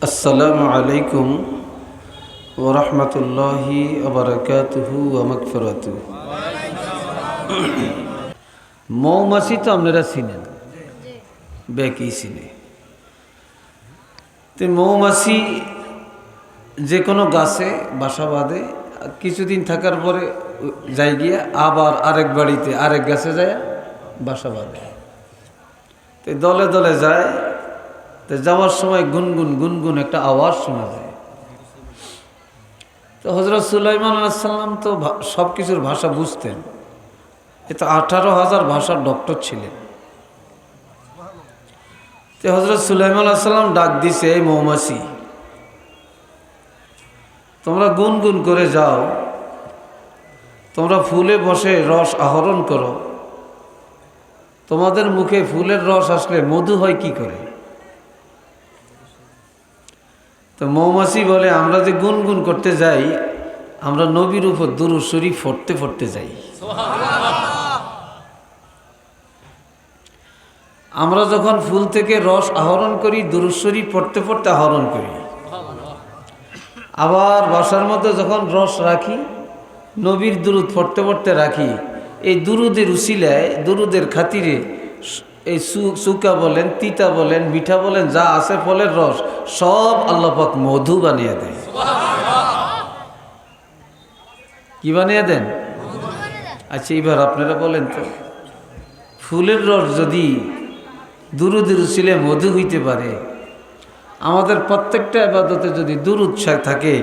আসসালামু আলাইকুম ওয়া রাহমাতুল্লাহি ওয়া বারাকাতুহু ওয়া মাগফিরাতুহু। মৌমাছি তো আপনারা চিনেন, বেকি চিনে। তো মৌমাছি যে কোনো গাছে বাসা বাঁধে, কিছুদিন থাকার পরে যাই গিয়া আবার আরেক বাড়িতে আরেক গাছে যায় বাসা বাঁধে। তো দলে দলে যায়, তো যাওয়ার সময় গুনগুন গুনগুন একটা আওয়াজ শোনা যায়। তো হযরত সুলাইমান আলাইহিস সালাম তো সব কিছুর ভাষা বুঝতেন। এ তো 18,000 ভাষার ডক্টর ছিলেন। তো হযরত সুলাইমান আলাইহিস সালাম ডাক দিছে, এই মৌমাছি, তোমরা গুনগুন করে যাও, তোমরা ফুলে বসে রস আহরণ করো। তোমাদের মুখে ফুলের রস আসলে মধু হয় কি করে? তো মৌমাছি বলে, আমরা যে গুনগুন করতে যাই, আমরা নবীর উপর দুরূদ শরীফ পড়তে পড়তে যাই। আমরা যখন ফুল থেকে রস আহরণ করি, দুরূদ শরীফ পড়তে পড়তে আহরণ করি। আবার বাসার মধ্যে যখন রস রাখি, নবীর দুরূদ পড়তে পড়তে রাখি। এই দুরূদের উসিলায়, দুরূদের খাতিরে এই সুকা বলেন, তিতা বলেন, মিঠা বলেন, যা আছে ফলের রস, সব আল্লাহ পাক মধু বানিয়ে দেয়। কি বানিয়ে দেন? আচ্ছা, এবার আপনারা বলেন তো, ফুলের রস যদি দুরূদের উসিলায় মধু হইতে পারে, আমাদের প্রত্যেকটা ইবাদতে যদি দুরূদ থাকে,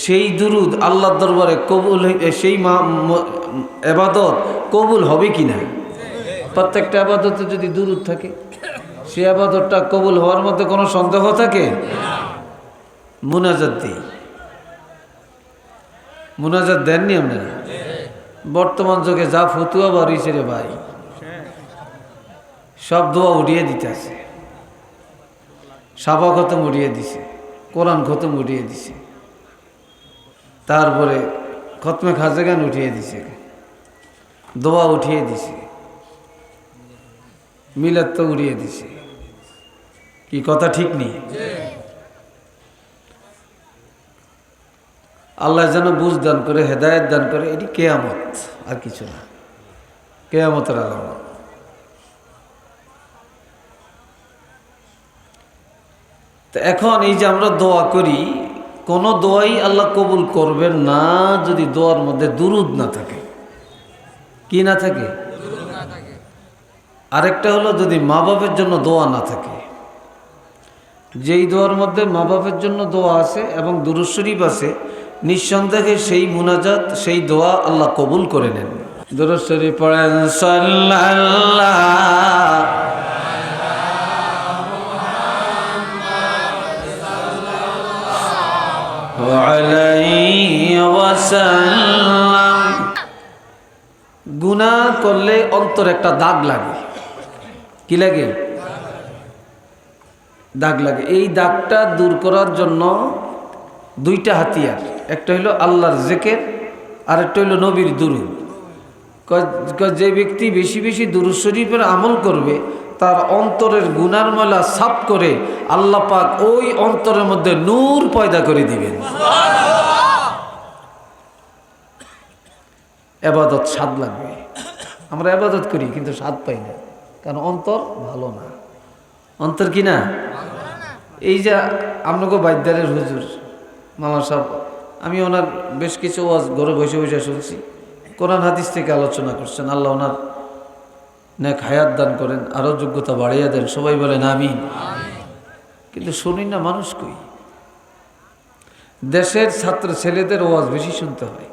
সেই দুরূদ আল্লাহর দরবারে কবুল, সেই ইবাদত কবুল হবে কিনা? প্রত্যেকটা ইবাদতে যদি দুরূদ থাকে, সেই ইবাদতটা কবুল হওয়ার মধ্যে কোনো সন্দেহ থাকে? মুনাজাত দিই, মুনাজাত দেননি আপনারা? বর্তমান যুগে যা ফতুয়া বাড়িয়েছে রে ভাই, সব দোয়া উঠিয়ে দিতে আছে। সাবা খতম উঠিয়ে দিছে, কোরআন খতম উঠিয়ে দিছে, তারপরে খতমে খাজেগান উঠিয়ে দিছে, দোয়া উঠিয়ে দিছে, মিলাদ তো উড়িয়ে দিছে। কি কথা ঠিক নেই? আল্লাহ যেন বুঝ দান করে, হেদায়েত দান করে। এটি কেয়ামত, আর কিছু না, কেয়ামতের আলামত। তো এখন এই যে আমরা দোয়া করি, কোনো দোয়াই আল্লাহ কবুল করবেন না যদি দোয়ার মধ্যে দুরূদ না থাকে। কি না থাকে? আরেকটা হলো যদি মা বাপের জন্য দোয়া না থাকে। যেই দোয়ার মধ্যে মা বাপের জন্য দোয়া আছে এবং দুরূদ শরীফ আছে, নিঃসন্দেহে সেই মুনাজাত, সেই দোয়া আল্লাহ কবুল করে নেন। দুরূদ শরীফ পড়েন, সাল্লাল্লাহু আলাইহি ওয়াসাল্লাম। গুনাহ করলে অন্তর একটা দাগ লাগে। কি লাগে? দাগ লাগে। এই দাগটা দূর করার জন্য দুইটা হাতিয়ার, একটা হইল আল্লাহর জিকির, আর একটা হইল নবীর দুরূদ। যে ব্যক্তি বেশি বেশি দুরূদ শরীফের আমল করবে, তার অন্তরের গুনার ময়লা সাফ করে আল্লাহ পাক ওই অন্তরের মধ্যে নূর পয়দা করে দিবেন। ইবাদত স্বাদ লাগবে। আমরা ইবাদত করি কিন্তু স্বাদ পাই না, কারণ অন্তর ভালো না। অন্তর কি না? এই যে আপনাকে বাইদারের হুজুর মামা সাহেব, আমি ওনার বেশ কিছু ওয়াজ ঘরে বসে বসে শুনছি, কোরআন হাদিস থেকে আলোচনা করছেন। আল্লাহ ওনার নেক হায়াত দান করেন, আরও যোগ্যতা বাড়িয়ে দেন, সবাই বলেন আমিন। কিন্তু শুনি না মানুষ কই। দেশের ছাত্র ছেলেদের ওয়াজ বেশি শুনতে হয়।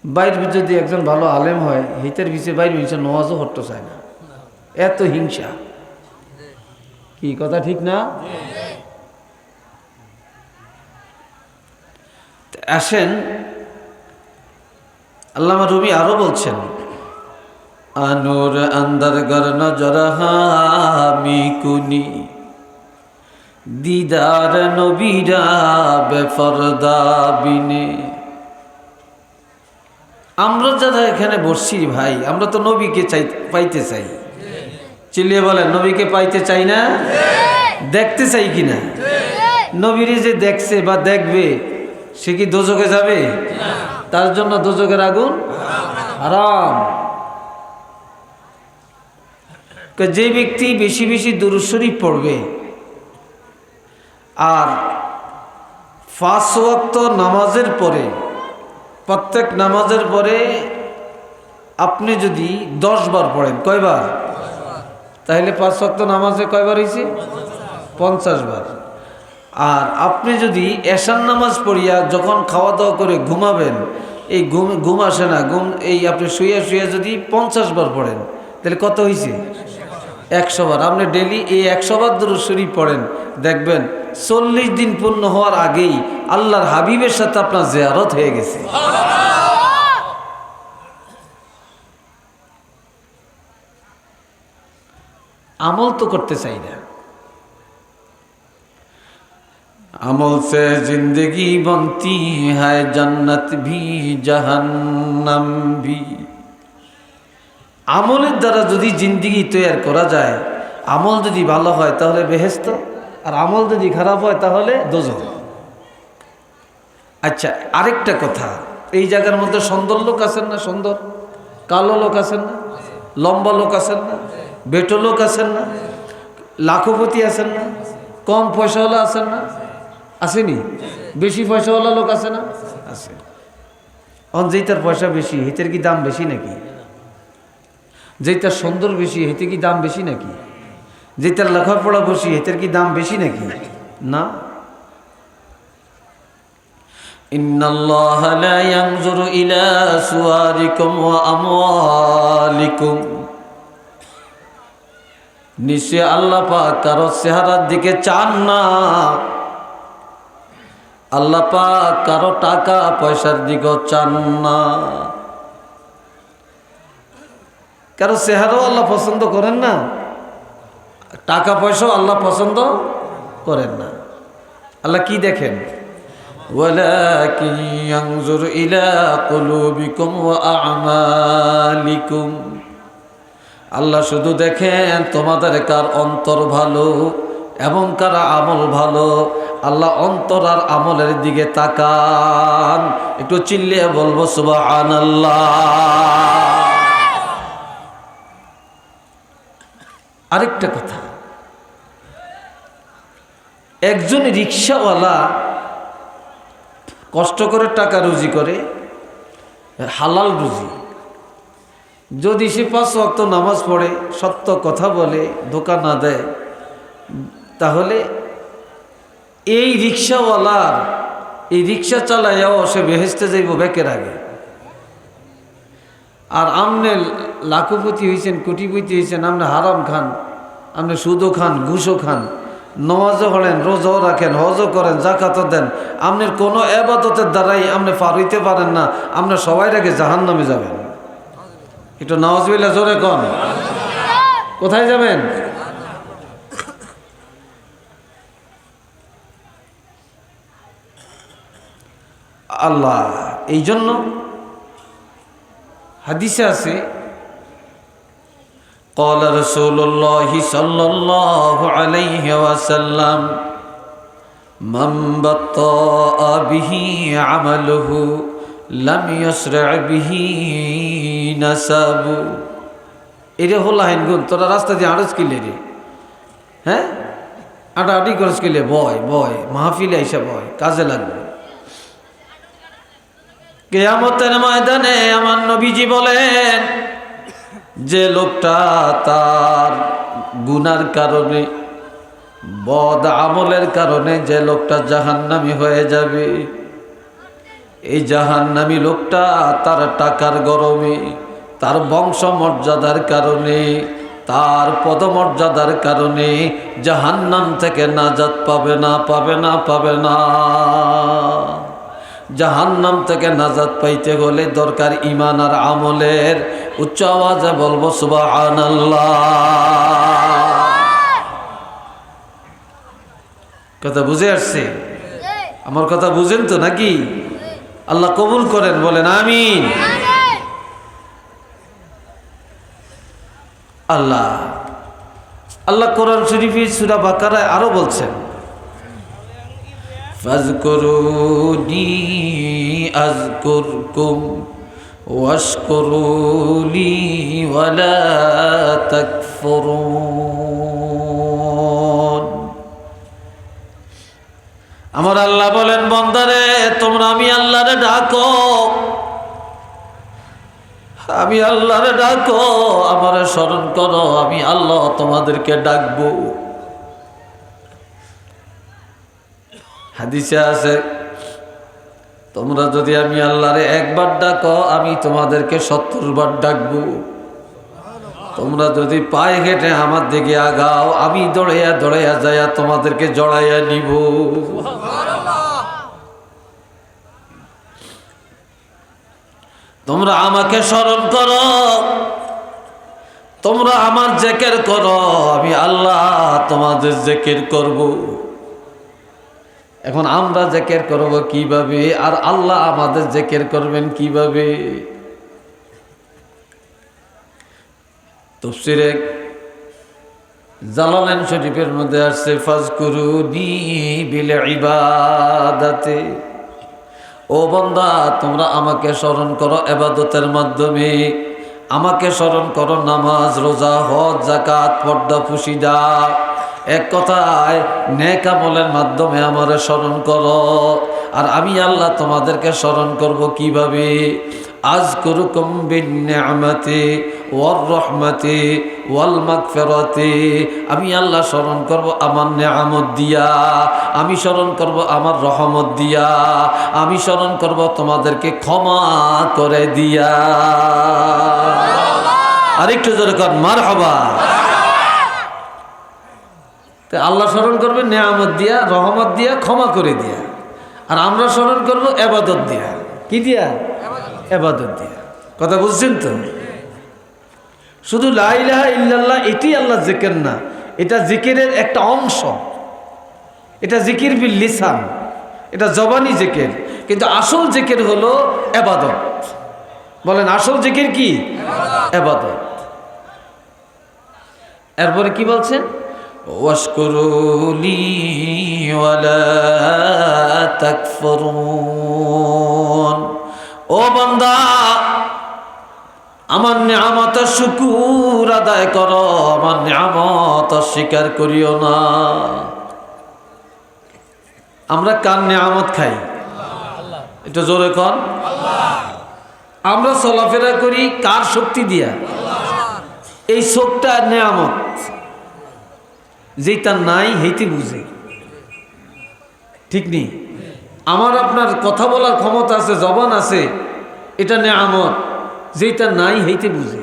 বাইর যদি একজন ভালো আলেম হয়, হিতের ভিসে বাইর ভিসে নওয়াজও হট্ট চায় না, এত হিংসা। কি কথা ঠিক না? আসেন, আল্লামা রুমি আরো বলছেন, আনুর আন্দার গর নজর হামি কুনি দিদার নবীরা বেফরদা বিনে। আমরা যারা এখানে বসছি ভাই, আমরা তো নবীকে পাইতে চাই। চিল্লিয়ে বলেন, নবীকে পাইতে চাই না? দেখতে চাই কিনা? নবীরে যে দেখছে বা দেখবে সে কি দোজখে যাবে? তার জন্য দোজখের আগুন হারাম। যে ব্যক্তি বেশি বেশি দুরূদ শরীফ পড়বে আর 5 ওয়াক্ত নামাজের পরে, প্রত্যেক নামাজের পরে আপনি যদি 10 বার পড়েন, কয়বার? তাহলে 5 ওয়াক্ত নামাজে কয়বার হয়েছে? 50 বার। আর আপনি যদি এশার নামাজ পড়িয়া যখন খাওয়া দাওয়া করে ঘুমাবেন, এই ঘুম আসে না, এই আপনি শুয়ে শুয়ে যদি 50 বার পড়েন তাহলে কত হয়েছে? 100 বার। আপনি ডেলি এই 100 বার দুরূদ শরীফ পড়েন, দেখবেন 40 দিন পূর্ণ হওয়ার আগেই আল্লাহর হাবিবের সাথে আপনার জিয়ারত হয়ে গেছে। আমল তো করতে চাই না। আমল সে জিंदगी बनती है जन्नत भी जहन्नम भी। আমলের দ্বারা যদি জিন্দেগি তৈরি করা যায়, আমল যদি ভালো হয় তাহলে বেহেশত, আর আমল যদি খারাপ হয় তাহলে দোজখ। আচ্ছা, আরেকটা কথা, এই জায়গার মধ্যে সুন্দর লোক আছেন না? সুন্দর কালো লোক আছেন না? লম্বা লোক আছেন না? বেটো লোক আছেন না? লাখপতি আছেন না? কম পয়সাওয়ালা আছেন না? আসেনি? বেশি পয়সাওয়ালা লোক আছে না? আছে। যেটার পয়সা বেশি হেতের কি দাম বেশি নাকি? যেটার সুন্দর বেশি হেতে কি দাম বেশি নাকি? যেটার লেখাপড়া বেশি হেতের কি দাম বেশি নাকি? না। ইন্নাল্লাহা লা ইয়ানজুরু ইলা সুওয়ারিকুম ওয়া আমওয়ালিকুম। নিশ্চয় আল্লাহ পাক কারো চেহারার দিকে চান না। আল্লাহ পাক কারো টাকা পয়সার দিকেও চান না। কারো চেহারাও আল্লাহ পছন্দ করেন না, টাকা পয়সাও আল্লাহ পছন্দ করেন না। আল্লাহ কি দেখেন? ওয়ালাকিন ইয়ানজুরু ইলা কুলুবিকুম ওয়া আ'মালিকুম। আল্লাহ শুধু দেখেন তোমাদের কার অন্তর ভালো এবং কার আমল ভালো। আল্লাহ অন্তর আর আমলের দিকে তাকান। একটু চিল্লিয়ে বলবো সুবহানাল্লাহ। আরেকটা কথা, একজন রিক্সাওয়ালা কষ্ট করে টাকা রুজি করে, হালাল রুজি, যদি সে 5 ওয়াক্ত নামাজ পড়ে, সত্য কথা বলে, ধোঁকা না দেয়, তাহলে এই রিক্সাওয়ালার এই রিক্সা চালাইয়াও সে বেহেশতে যাইব বেকের আগে। আর আমনে লাখপতি হয়েছেন, কোটিপতি হয়েছেন, আপনি হারাম খান, আপনি সুদও খান, ঘুষও খান, নামাজও পড়েন, রোজাও রাখেন, হজও করেন, জাকাতও দেন, আপনার কোনো এবাদতের দ্বারাই আপনি পার হইতে পারেন না। আপনি সবাই আগে জাহান্নামে যাবেন। একটু নাউজুবিল্লাহ জোরে কোন। কোথায় যাবেন? আল্লাহ এই জন্য হাদিসে আছে, قال رسول الله صلى الله عليه وسلم من بطأ به عمله لم يسرع به نسبه। এরে হলা হেনগুন তোরা রাস্তা দিয়ে আড়স কিলে রে, হ্যাঁ আটাআটি করস কিলে, বয় বয় মাহফিলে আইসা বয়, কাজে লাগবে। কিয়ামতের ময়দানে আমার নবীজি বলেন, যে লোকটা তার গুনার কারণে, বদ আমলের কারণে যে লোকটা জাহান্নামী হয়ে যাবে, এই জাহান্নামী লোকটা তার টাকার গরমে, তার বংশ মর্যাদার কারণে, তার পদমর্যাদার কারণে জাহান্নাম থেকে নাজাত পাবে না, পাবে না, পাবে না। জাহান্নাম থেকে নাজাত পাইতে হলে দরকার ঈমান আর আমলের। উচ্চ আওয়াজে বলবো সুবহানাল্লাহ। কথা বুঝে আসছে? আমার কথা বুঝেন তো নাকি? আল্লাহ কবুল করেন, বলেন আমিন। আল্লাহ আল্লাহ কোরআন শরীফে সূরা বাকারায় আরো বলছেন, ফাযকুরুনি আযকুরকুম ওয়াশকুরু লি ওয়ালা তাকফুরুন। আমার আল্লাহ বলেন, বান্দারে তোমরা আমি আল্লাহরে ডাকো, আমি আল্লাহরে ডাকো, আমারে স্মরণ করো, আমি আল্লাহ তোমাদেরকে ডাকবো। হাদিসে আছে, তোমরা যদি আমি আল্লাহরে একবার ডাকো, আমি তোমাদেরকে 70 বার ডাকবো। তোমরা যদি পায়ে হেঁটে আমার দিকে আগাও, আমি দৌড়াইয়া দৌড়াইয়া যাইয়া তোমাদেরকে জড়াইয়া নিব। তোমরা আমাকে স্মরণ করো, তোমরা আমার জিকির করো, আমি আল্লাহ তোমাদের জিকির করব। এখন আমরা জিকির করব কিভাবে, আর আল্লাহ আমাদের জিকির করবেন কিভাবে? তাফসীরে জালালাইন শরীফের মধ্যে আসছে, ফাযকুরুনি বিল ইবাদাতি, ও বান্দা তোমরা আমাকে স্মরণ করো ইবাদতের মাধ্যমে। আমাকে স্মরণ করো নামাজ, রোজা, হজ, যাকাত, পর্দা, পুশিদা, এক কথায় নেক আমলের মাধ্যমে আমারে স্মরণ করো। আর আমি আল্লাহ তোমাদেরকে স্মরণ করব কিভাবে? আযকুরুকুম বিন-নি'মাতি ওয়ার-রাহমাতি ওয়াল-মাগফিরাতি, আমি আল্লাহ স্মরণ করব আমার নিয়ামত দিয়া, আমি স্মরণ করব আমার রহমত দিয়া, আমি স্মরণ করব তোমাদেরকে ক্ষমা করে দিয়া। আরেকটু জোরে কর মারহাবা। তো আল্লাহ স্মরণ করবে নিয়ামত দিয়া, রহমত দিয়া, ক্ষমা করে দিয়া। আর আমরা স্মরণ করব ইবাদত দিয়া। কি দিয়া? ইবাদত দিয়া। কথা বুঝছেন তো? শুধু লা ইলাহা ইল্লাল্লাহ এটি আল্লাহ জিকির না, এটা জিকিরের একটা অংশ। এটা জিকির বিল লিসান, এটা জবানি জিকির, কিন্তু আসল জিকির হলো ইবাদত। বলেন আসল জিকির কি? ইবাদত। এরপরে কি বলছেন? ওয়াশকুরু লি ওয়ালা তাকফুরুন, ও বান্দা আমার নিয়ামতের শুকর আদায় করো, আমার নিয়ামত অস্বীকার করিও না। আমরা কার নিয়ামত খাই? এটা জোরে কর। আমরা চলাফেরা করি কার শক্তি দিয়া? এই শোকটা নিয়ামত, যেটা নাই হেইতে বুঝে, ঠিক নেই? আমার আপনার কথা বলার ক্ষমতা আছে, জবান আছে, এটা নিয়ামত, যেটা নাই হেইতে বুঝে।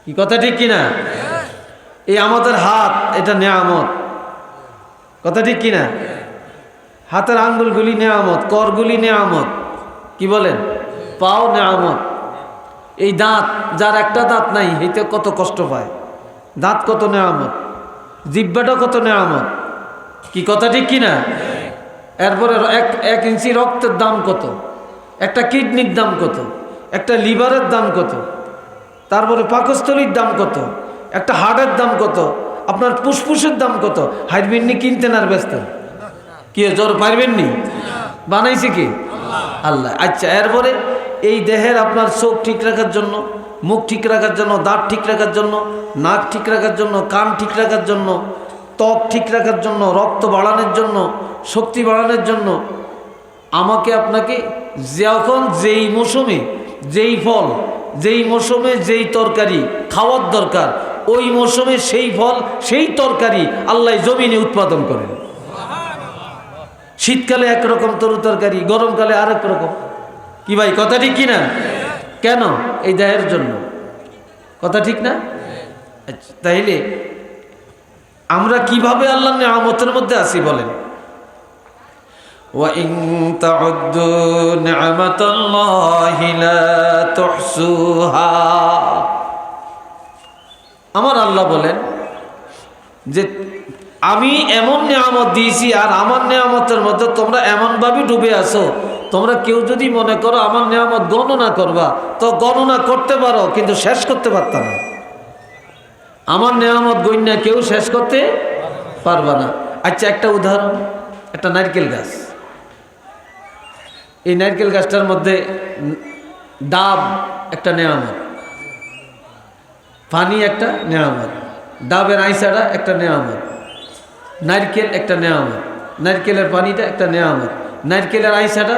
কি কথা ঠিক কিনা? এই আমাদের হাত, এটা নিয়ামত, কথা ঠিক কিনা? হাতের আঙ্গুলগুলি নিয়ামত, করগুলি নিয়ামত, কি বলেন? পাও নিয়ামত। এই দাঁত, যার একটা দাঁত নাই হেইতে কত কষ্ট পায়, দাঁত কত নিয়ামত, জিহ্বাটা কত নিয়ামত, কি কথা ঠিক কিনা? এরপরে এক ইঞ্চি রক্তের দাম কত, একটা কিডনির দাম কত, একটা লিভারের দাম কত, তারপরে পাকস্থলীর দাম কত, একটা হার্টের দাম কত, আপনার ফুসফুসের দাম কত। হাইরবেননি কিনতেন আর বেচতেন? কি জ্বর পারবেননি? বানাইছে কি? আল্লাহ। আচ্ছা, এরপরে এই দেহের আপনার চোখ ঠিক রাখার জন্য, মুখ ঠিক রাখার জন্য, দাঁত ঠিক রাখার জন্য, নাক ঠিক রাখার জন্য, কান ঠিক রাখার জন্য, ত্বক ঠিক রাখার জন্য, রক্ত বাড়ানোর জন্য, শক্তি বাড়ানোর জন্য আমাকে আপনাকে যখন যেই মৌসুমে যেই ফল, যেই মৌসুমে যেই তরকারি খাওয়ার দরকার, ওই মৌসুমে সেই ফল সেই তরকারি আল্লাহ জমিনে উৎপাদন করেন। শীতকালে একরকম তরু তরকারি, গরমকালে আরেক রকম। কি ভাই, কথা ঠিক কিনা? কেন? এই দেহের জন্য। কথা ঠিক না? আচ্ছা, তাইলে আমরা কিভাবে আল্লাহর নিয়ামতের মধ্যে আছি বলেন? وَإِن تَعُدُّوا نِعْمَةَ اللَّهِ لَا تُحْصُوهَا, আমার আল্লাহ বলেন যে আমি এমন নিয়ামত দিয়েছি, আর আমার নিয়ামতের মধ্যে তোমরা এমনভাবে ডুবে আছো, তোমরা কেউ যদি মনে করো আমার নিয়ামত গণনা করবা, তো গণনা করতে পারো, কিন্তু শেষ করতে পারত না। আমার নিয়ামত গণ্যা কেউ শেষ করতে পারবা না। আচ্ছা, একটা উদাহরণ, একটা নারকেল গাছ। এই নারকেল গাছটার মধ্যে ডাব একটা নেয়ামত, পানি একটা নেয়ামত, ডাবের আইসাটা একটা নেয়ামত, নারকেল একটা নেয়ামত, নারকেলের পানিটা একটা নেয়ামত, নারকেলের আইসাটা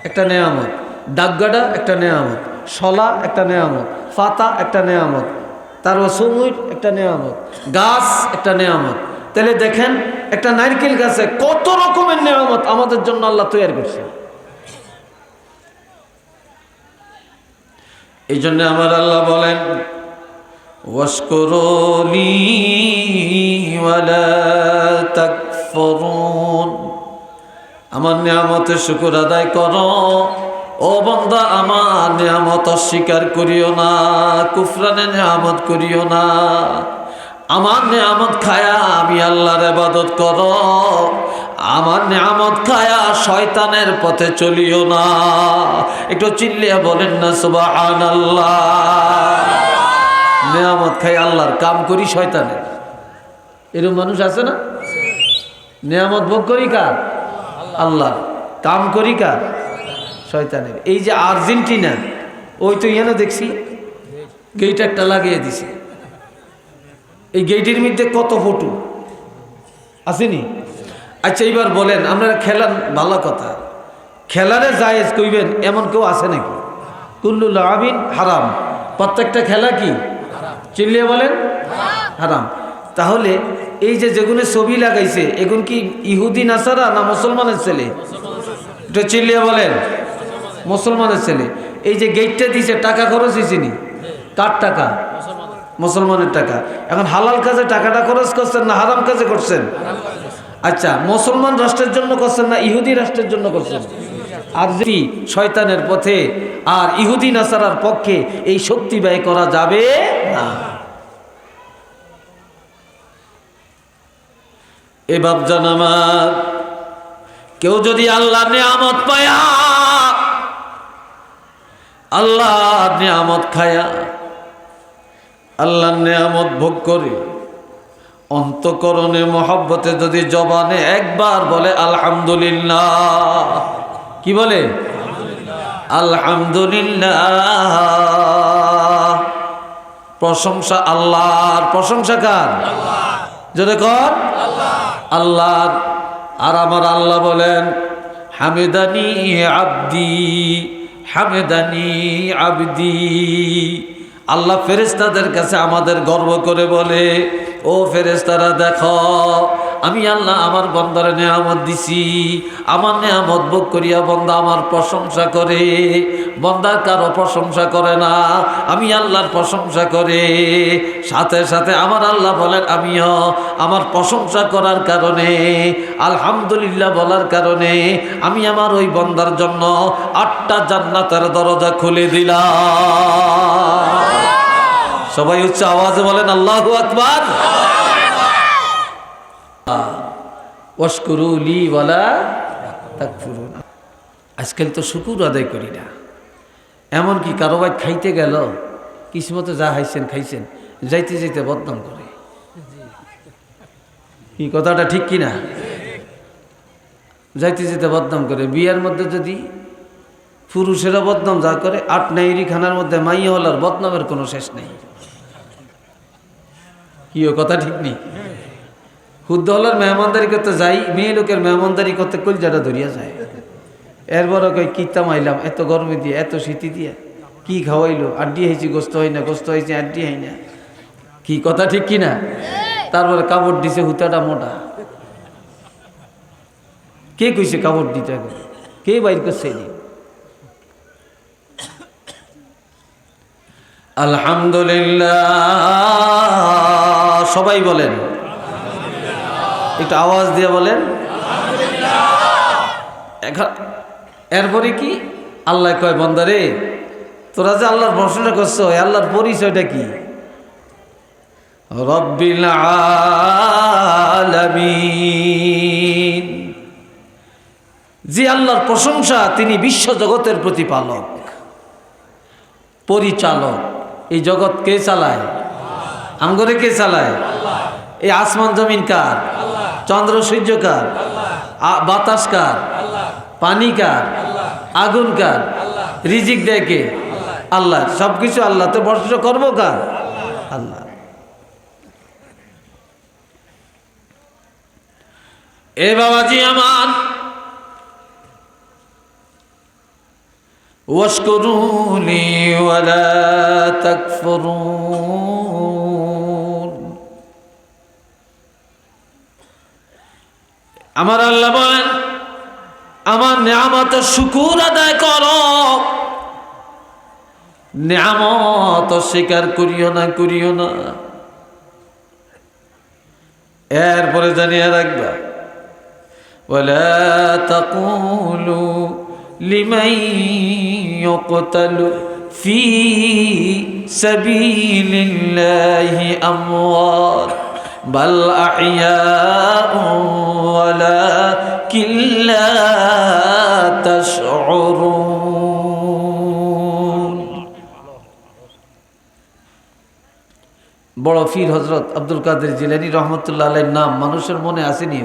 একটা নেয়ামত, ডাগগাটা একটা নেয়ামত, শলা একটা নেয়ামত, পাতা একটা নেয়ামত, তারপর সমুর একটা নেয়ামত, গাছ একটা নেয়ামত। তাহলে দেখেন একটা নারকেল গাছে কত রকমের নেয়ামত আমাদের জন্য আল্লাহ তৈরি করছে। এই জন্য আমার আল্লাহ বলেন ওয়াশকুরুলি ওয়ালা তাকফুরুন, আমার নিয়ামতের শুকর আদায় করো ও বান্দা, আমার নিয়ামত অস্বীকার করিও না, কুফরানে নিয়ামত করিও না। আমার নিয়ামত খায়া আমি আল্লাহর ইবাদত করো, আমার নিয়ামত খায়া শয়তানের পথে চলিও না। একটু চিল্লিয়া বলেন না সুবহানাল্লাহ। নিয়ামত খাই আল্লাহর, কাম করি শয়তানের। এরকম মানুষ আছে না? নিয়ামত ভোগ করি কার? আল্লাহর, কাম করি কার? শয়তানের। এই যে আর্জেন্টিনা, ওই তো এনে দেখছি গেট একটা লাগিয়ে দিছে। এই গেটের মধ্যে কত ফটো আসেনি? আচ্ছা এইবার বলেন, আপনারা খেলান, ভালো কথা, খেলারে জায়েজ কইবেন এমন কেউ আছে নাকি? কুল্লু লাবিন হারাম, প্রত্যেকটা খেলা কি? চিল্লিয়ে বলেন হারাম। তাহলে এই যে যেগুলো ছবি লাগাইছে এগুন কি ইহুদি নাসারা না মুসলমানের ছেলে? এটা চিল্লিয়ে বলেন মুসলমানের ছেলে। এই যে গেটটা দিছে টাকা খরচ হয়েছিনি? কার টাকা? মুসলমানের টাকা। এখন হালাল কাজে টাকাটা খরচ করছেন না হারাম কাজে করছেন? আচ্ছা, মুসলমান রাষ্ট্রের জন্য করছেন না ইহুদি রাষ্ট্রের জন্য করছেন? আর যদি শয়তানের পথে আর ইহুদি নাসারার পক্ষে এই শক্তি ব্যয় করা যাবে না। এ বাপজান আমার, কেউ যদি আল্লাহর নিয়ামত পায়া, আল্লাহর নিয়ামত খায়া, আল্লাহর নিয়ামত ভোগ করে অন্তঃকরণে মহব্বতে যদি জবানে একবার বলে আলহামদুলিল্লাহ, কি বলে? আলহামদুলিল্লাহ। প্রশংসা আল্লাহর। প্রশংসা কার? যদি কর আল্লাহর। আর আমার আল্লাহ বলেন হামিদানি আবদি, হামিদানি আবদি। আল্লাহ ফেরেশতাদের কাছে আমাদের গর্ব করে বলে, ও ফেরেশতারা দেখো, আমি আল্লাহ আমার বান্দারে নিয়ামত দিছি, আমার নিয়ামত ভোগ করিয়া বান্দা আমার প্রশংসা করে। বান্দা কারো প্রশংসা করে না, আমি আল্লাহর প্রশংসা করে। সাথে সাথে আমার আল্লাহ বলেন আমিও আমার প্রশংসা করার কারণে, আলহামদুলিল্লাহ বলার কারণে আমি আমার ওই বান্দার জন্য 8টা জান্নাতের দরজা খুলে দিলাম। সবাই উচ্চ আওয়াজে বলেন আল্লাহু আকবার। ওয়াশকুরুলি ওয়ালা তাকফুরুন। আজকাল তো শুকুর আদায় করি না। এমনকি কারো বাইর খাইতে গেল, কিসমতে যা খাইছেন খাইছেন, যাইতে যাইতে বদনাম করে। কি কথাটা ঠিক কিনা? যাইতে যেতে বদনাম করে। বিয়ের মধ্যে যদি পুরুষেরা বদনাম যা করে, 8 নাইরি খানার মধ্যে মাইয়া হলার বদনামের কোনো শেষ নেই। কি কথা ঠিক নেই? হুদ্দ হলার মেহমানদারি করতে যাই, মেয়ে লোকের মেহমানদারি করতে কলজাটা ধরিয়া যায়। এরপরে কই কিতা মাইলাম, এত গরমে দিয়ে এত শীতি দিয়ে কি খাওয়াইলো, আড্ডি হয়েছি গোস্ত হয় না, গোস্ত হয়েছে আড্ডি হয় না। কি কথা ঠিক কিনা? তারপরে কাপড় দিছে হুতাটা মোটা। কে কইছে কাপড় দিতে? কে বাইর করছে? আলহামদুলিল্লাহ। সবাই বলেন, একটু আওয়াজ দিয়ে বলেন। এরপরে কি আল্লাহ কয়, বান্দারে তোরা যে আল্লাহর প্রশংসা করছো, আল্লাহর পরিচয়টা কি? রব্বিল আলামিন। যে আল্লাহর প্রশংসা, তিনি বিশ্ব জগতের প্রতিপালক, পরিচালক। এই জগৎ কে চালায়? আমগরে কে চালায়? এই আসমান জমিন কার? চন্দ্র সূর্য কার? বাতাস কার? পানি কার? আগুন কার? রিজিক দেয় কে? আল্লাহ। সবকিছু আল্লাহ, তো ভরসা করবো কার? আল্লাহ। এ বাবাজি আমার, ওয়াশকুরুলি ওয়ালা তাকফুরুন। আমার আল্লাহ বলেন, আমার নেয়ামতের শুকর আদায় করো, নেয়ামত স্বীকার করিও না, করিও না। এরপরে জানিয়ে রাখবা, ওয়ালা তাকুলু লিমান ইউকতালু ফি সাবিলিল্লাহি আমওয়াত বাল আহইয়াউ ওয়ালাকিন লা তাশউরুন। বড় পীর হযরত আব্দুল কাদের জিলানী রহমতুল্লাহ আলাইহির নাম মানুষের মনে আসেনি?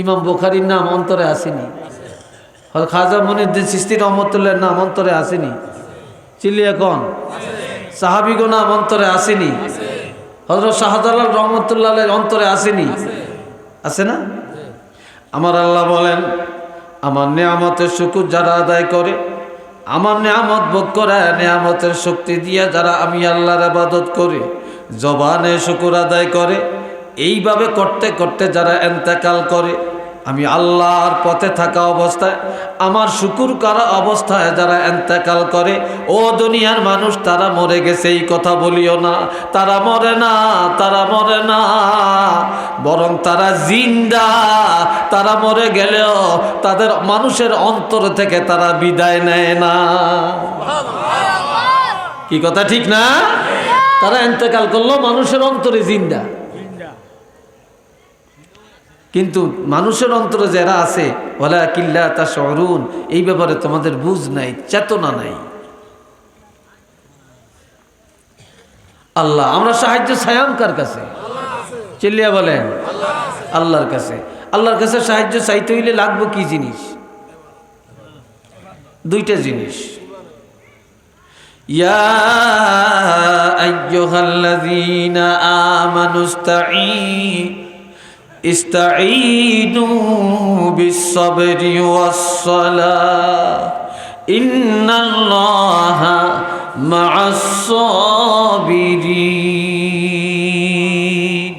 ইমাম বুখারীর নাম অন্তরে আসেনি? খাজা মুঈনুদ্দিন চিশতি রহমতুল্লাহর নাম অন্তরে আসেনি? চিল্লিয়া কোন? সাহাবীগণ নাম অন্তরে আসেনি? হযরত শাহজালাল রহমতুল্লাহ আলাইহির অন্তরে আসেনি? আছে না? আমার আল্লাহ বলেন, আমার নেয়ামতের শুকর যারা আদায় করে, আমার নেয়ামত ভোগ করে, নেয়ামতের শক্তি দিয়া যারা আমি আল্লাহর ইবাদত করে, জবানে শুকর আদায় করে, এইভাবে করতে করতে যারা ইন্তেকাল করে, আমি আল্লাহর পথে থাকা অবস্থায়, আমার শুকর করা অবস্থায় যারা ইন্তেকাল করে, ও দুনিয়ার মানুষ, তারা মরে গেছে এই কথা বলিও না। তারা মরে না, তারা মরে না, বরং তারা জিন্দা। তারা মরে গেলেও তাদের মানুষের অন্তর থেকে তারা বিদায় নেয় না। কি কথা ঠিক না? তারা ইন্তেকাল করলো, মানুষের অন্তরে জিন্দা। কিন্তু মানুষের অন্তরে যারা আছে, ওয়ালাকিন লা তাশউরুন, এই ব্যাপারে তোমাদের বুঝ নাই, চেতনা নাই। আল্লাহ, আমরা সাহায্য চাইলাম কার কাছে? চিল্লিয়া বলেন, আল্লাহর কাছে। আল্লাহর কাছে সাহায্য চাইতে হইলে লাগবে কি জিনিস? দুইটা জিনিস। ইয়া আইয়ুহাল্লাযীনা ইস্তাঈনু বিস-সাবরি ওয়াস-সালাহ ইন্নাল্লাহা মা'আস-সাবিরিন।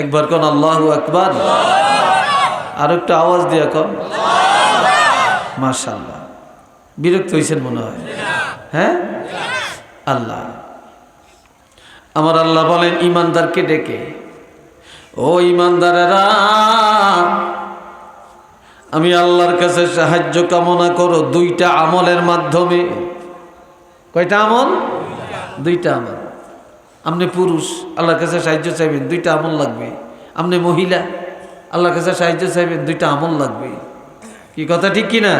একবার কোন আল্লাহু আকবার। আর একটু আওয়াজ দিয়ে কোন মাশাআল্লাহ। বিরক্ত হইছেন মনে হয়? হ্যাঁ, আল্লাহ। আমার আল্লাহ বলেন ঈমানদারকে ডেকে, ও ঈমানদারেরা, আমি আল্লাহর কাছে সাহায্য কামনা করো দুইটা আমলের মাধ্যমে। কয়টা আমল? দুইটা আমল। আপনি পুরুষ, আল্লাহর কাছে সাহায্য চাইবেন, দুইটা আমল লাগবে। আপনি মহিলা, আল্লাহর কাছে সাহায্য চাইবেন, দুইটা আমল লাগবে। কি কথা ঠিক কিনা?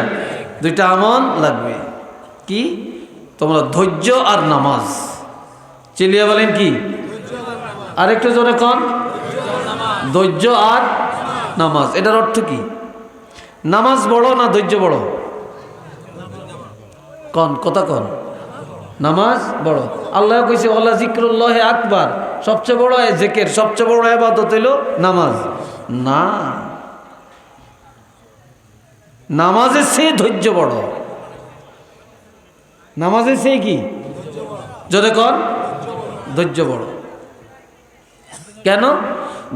দুইটা আমল লাগবে। কি? তোমরা ধৈর্য আর নামাজ। চিল্লিয়া বলেন কি? আরেকটু জোরে কন। ধৈর্য আর নামাজ। এটার অর্থ কি? নামাজ বড় না ধৈর্য বড়? কন, কথা কন। নামাজ বড়। আল্লাহ কইছে ওয়ালা যিকরুল্লাহি আকবার, সবচেয়ে বড় জিকির, সবচেয়ে বড় ইবাদত হইল নামাজ। না, নামাজের চেয়ে ধৈর্য বড়। নামাজের চেয়ে কি? জোরে কন, ধৈর্য বড়। কেন?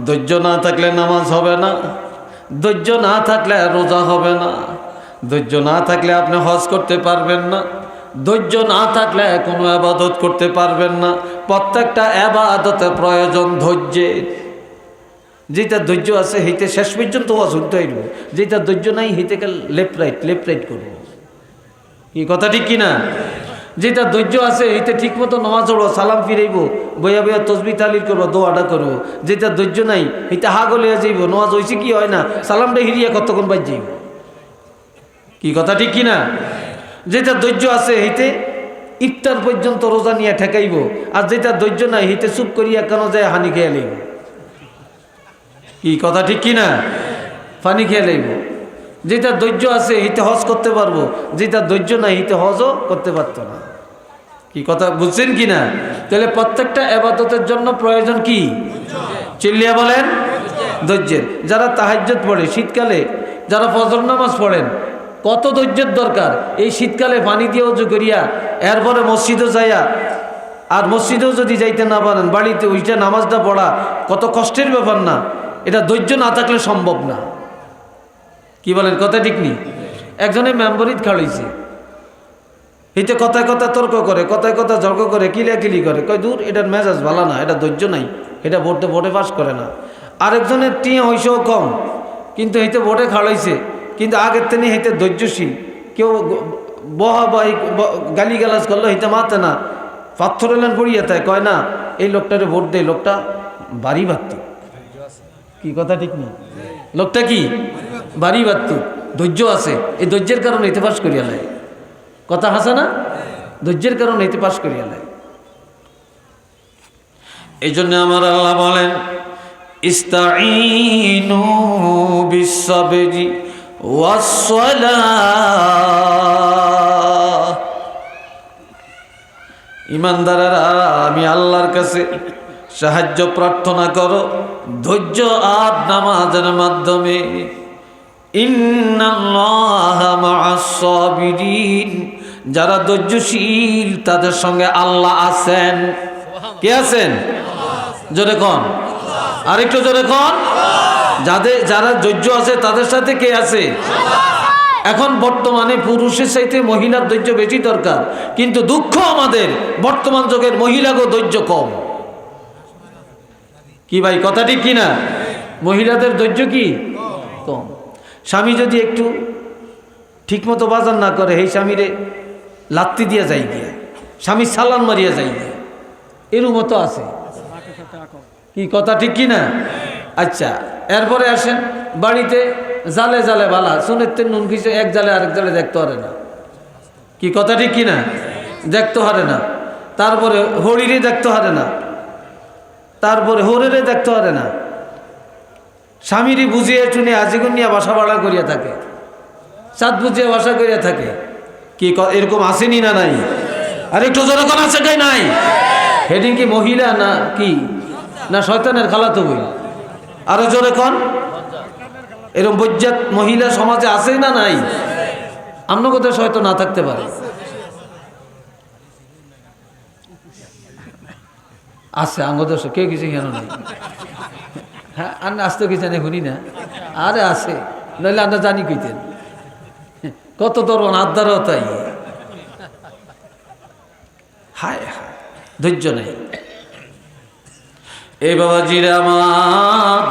ধৈর্য না থাকলে নামাজ হবে না, ধৈর্য না থাকলে রোজা হবে না, ধৈর্য না থাকলে আপনি হজ করতে পারবেন না, ধৈর্য না থাকলে কোনো ইবাদত করতে পারবেন না। প্রত্যেকটা ইবাদতে প্রয়োজন ধৈর্যের। যেটা ধৈর্য আছে হেইতে শেষ পর্যন্ত ওয়াজ শুনতে হইল, যেটা ধৈর্য নাই হেইতে লেফট রাইট করব। কি কথা ঠিক কিনা? যেটা ধৈর্য আছে হেইতে ঠিক মতো নামাজ পড়বো, সালাম ফিরাইব, বইয়া বইয়া তসবিহ তাহলিল করবো, দোয়াটা করবো। যেটা ধৈর্য নাই হেইতে হা গলিয়া যাইব, নামাজ হয়েছে কি হয় না, সালামটা হিরিয়া কতক্ষণ বাজ যাইব। কি কথা ঠিক কিনা? যেটা ধৈর্য আছে হেইতে ইফতার পর্যন্ত রোজা নিয়ে ঠেকাইব, আর যেটা ধৈর্য নাই হেইতে চুপ করিয়া কেন যায় হানি খেয়ে লইব। কি কথা ঠিক কিনা? পানি খেয়ে লইব। যেটা ধৈর্য আছে হিতে হজ করতে পারবো, যেটা ধৈর্য নাই হিতে হজও করতে পারতো না। কি কথা বুঝছেন কি না? তাহলে প্রত্যেকটা ইবাদতের জন্য প্রয়োজন কি? চিল্লিয়া বলেন, ধৈর্যের। যারা তাহাজ্জুদ পড়ে শীতকালে, যারা ফজর নামাজ পড়েন, কত ধৈর্যের দরকার। এই শীতকালে পানি দিয়ে উজু করিয়া এরপরে মসজিদে যাইয়া, আর মসজিদেও যদি যাইতে না পারেন বাড়িতে ওইটা নামাজটা পড়া কত কষ্টের ব্যাপার না? এটা ধৈর্য না থাকলে সম্ভব না। কি বলেন, কথা ঠিক নেই? একজনের মেম্বরিত খাড়াইছে, হিতে কথায় কথা তর্ক করে, কথায় কথা ঝর্ক করে, কিলাকিলি করে, কয় দূর এটার মেজাজ ভালো না, এটা ধৈর্য নাই, এটা ভোটে পাস করে না। আরেকজনের টিয়া হইসেও কম, কিন্তু হিতে ভোটে খাড়াইছে, কিন্তু আগের তিনি হিতে ধৈর্যশীল। কেউ বহাবাই গালি গালাজ করলো হিতে মাতে না, পাথর এলেন পড়িয়ে তাই কয় না এই লোকটারে ভোট দেয়, লোকটা বাড়ি বাড়ত। কি কথা ঠিক নেই? লোকটা কি বাড়ি বাড়ত, ধৈর্য আছে। এই ধৈর্যের কারণে হিতে পাস করিয়া নেয়। কথা হাসা না? ধৈর্যের কারণে এতে পাশ করিয়া নেয়। এই জন্য আমার আল্লাহ বলেন ইস্তাঈনু বিস-সাবরি ওয়াস-সালাহ। ঈমানদারেরা, আমি আল্লাহর কাছে সাহায্য প্রার্থনা করো ধৈর্য আর নামাজের মাধ্যমে। ইন্নাল্লাহা মা'আস-সাবিরিন, যারা ধৈর্যশীল তাদের সঙ্গে আল্লাহ আছেন। কে আছেন? জোরে কোন, আরেকটু জোরে কোন। যারা ধৈর্য আছে তাদের সাথে কে আছে? এখন বর্তমানে পুরুষের চাইতে মহিলার ধৈর্য বেশি দরকার, কিন্তু দুঃখ আমাদের বর্তমান যুগের মহিলাকেও ধৈর্য কম। কি ভাই, কথা ঠিক কিনা? মহিলাদের ধৈর্য কি কম। স্বামী যদি একটু ঠিকমতো বাজার না করে, এই স্বামীরে লাত্তি দিয়া যাই গিয়া, স্বামী সালান মারিয়া যাই গিয়া, এরও মতো আছে। কি কথা ঠিক কি না? আচ্ছা, এরপরে আসেন বাড়িতে জালে জালে বালা শুনেতে নুন কিছু এক জালে আরেক জালে দেখতে পারে না। কি কথা ঠিক কি না? দেখতে পারে না। তারপরে হরিরে দেখতে পারে না, তারপরে হরেরে দেখতে পারে না। স্বামীরই বুঝিয়ে টুনে আজিগুন নিয়ে বাসা ভাড়া করিয়া থাকে, চাঁদ বুঝিয়ে বাসা করিয়া থাকে। কি এরকম আসেনি না নাই? আর একটু জনগণ আছে কাই নাই? হেডিং কি মহিলা না কি না শয়তানের খালাতো বই? আরো জোরে কোন। এরকম বজ্জাত মহিলা সমাজে আছে না নাই? আমরা কোথায় শয়তান না থাকতে পারে? আছে আঙ্গদর্শ কেউ কিছু কেন নাই? হ্যাঁ, আর আসতে কি জানে শুনি না? আরে আছে, নইলে আমরা জানি কইতেন কত দরবান আদারও তাই। হায় হায়, ধৈর্য নেই। এ বাবাজিরা আমার,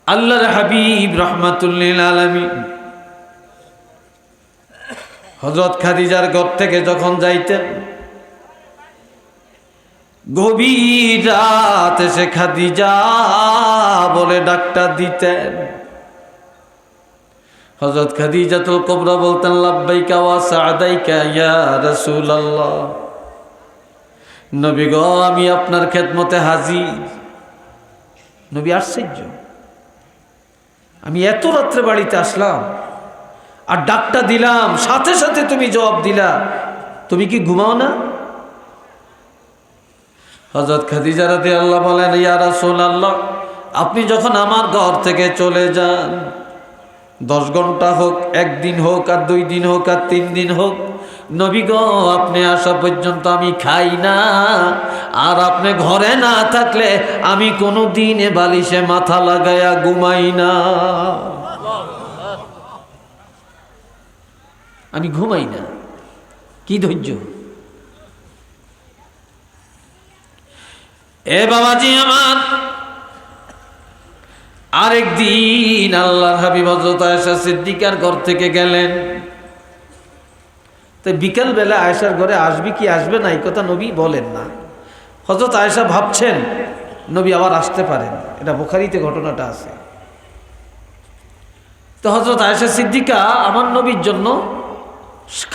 আল্লাহর হাবিব রাহমাতুল্লিল আলামিন হযরত খাদিজার ঘর থেকে যখন যাইতেন, গভীর রাত এসে খাদিজা বলে ডাকটা দিতেন। হযরত খাদিজাতুল কুবরা বলতেন লাব্বাইকা ওয়া সা'দাইকা ইয়া রাসূলুল্লাহ, নবী গো আমি আপনার খেদমতে হাজির। নবী আশ্চর্য, আমি এত রাত্রে বাড়িতে আসলাম আর ডাকটা দিলাম, সাথে সাথে তুমি জবাব দিলা, তুমি কি ঘুমাও না? হযরত খাদিজা রাদিয়াল্লাহু বলেন ইয়া রাসূলুল্লাহ, আপনি যখন আমার ঘর থেকে চলে যান, 10 ঘন্টা হোক, 1 দিন হোক, আর 2 দিন হোক, আর 3 দিন হোক, নবী গো আপনি আসা পর্যন্ত আমি খাই না। আর আপনি ঘরে না থাকলে আমি কোনো দিনে বালিশে মাথা লাগায়া ঘুমাই না, আমি ঘুমাই না। কি ধৈর্য! এ বাবাজি আমার, আরেকদিন আল্লাহর হাবিব হযরত আয়েশা সিদ্দিকার ঘর থেকে গেলেন। তো বিকাল বেলা আয়েশার ঘরে আসবে কি আসবে না এই কথা নবী বলেন না। হযরত আয়েশা ভাবছেন নবী আবার আসতে পারেন, এটা বুখারীতে ঘটনাটা আছে। তো হযরত আয়েশা সিদ্দিকা আমার নবীর জন্য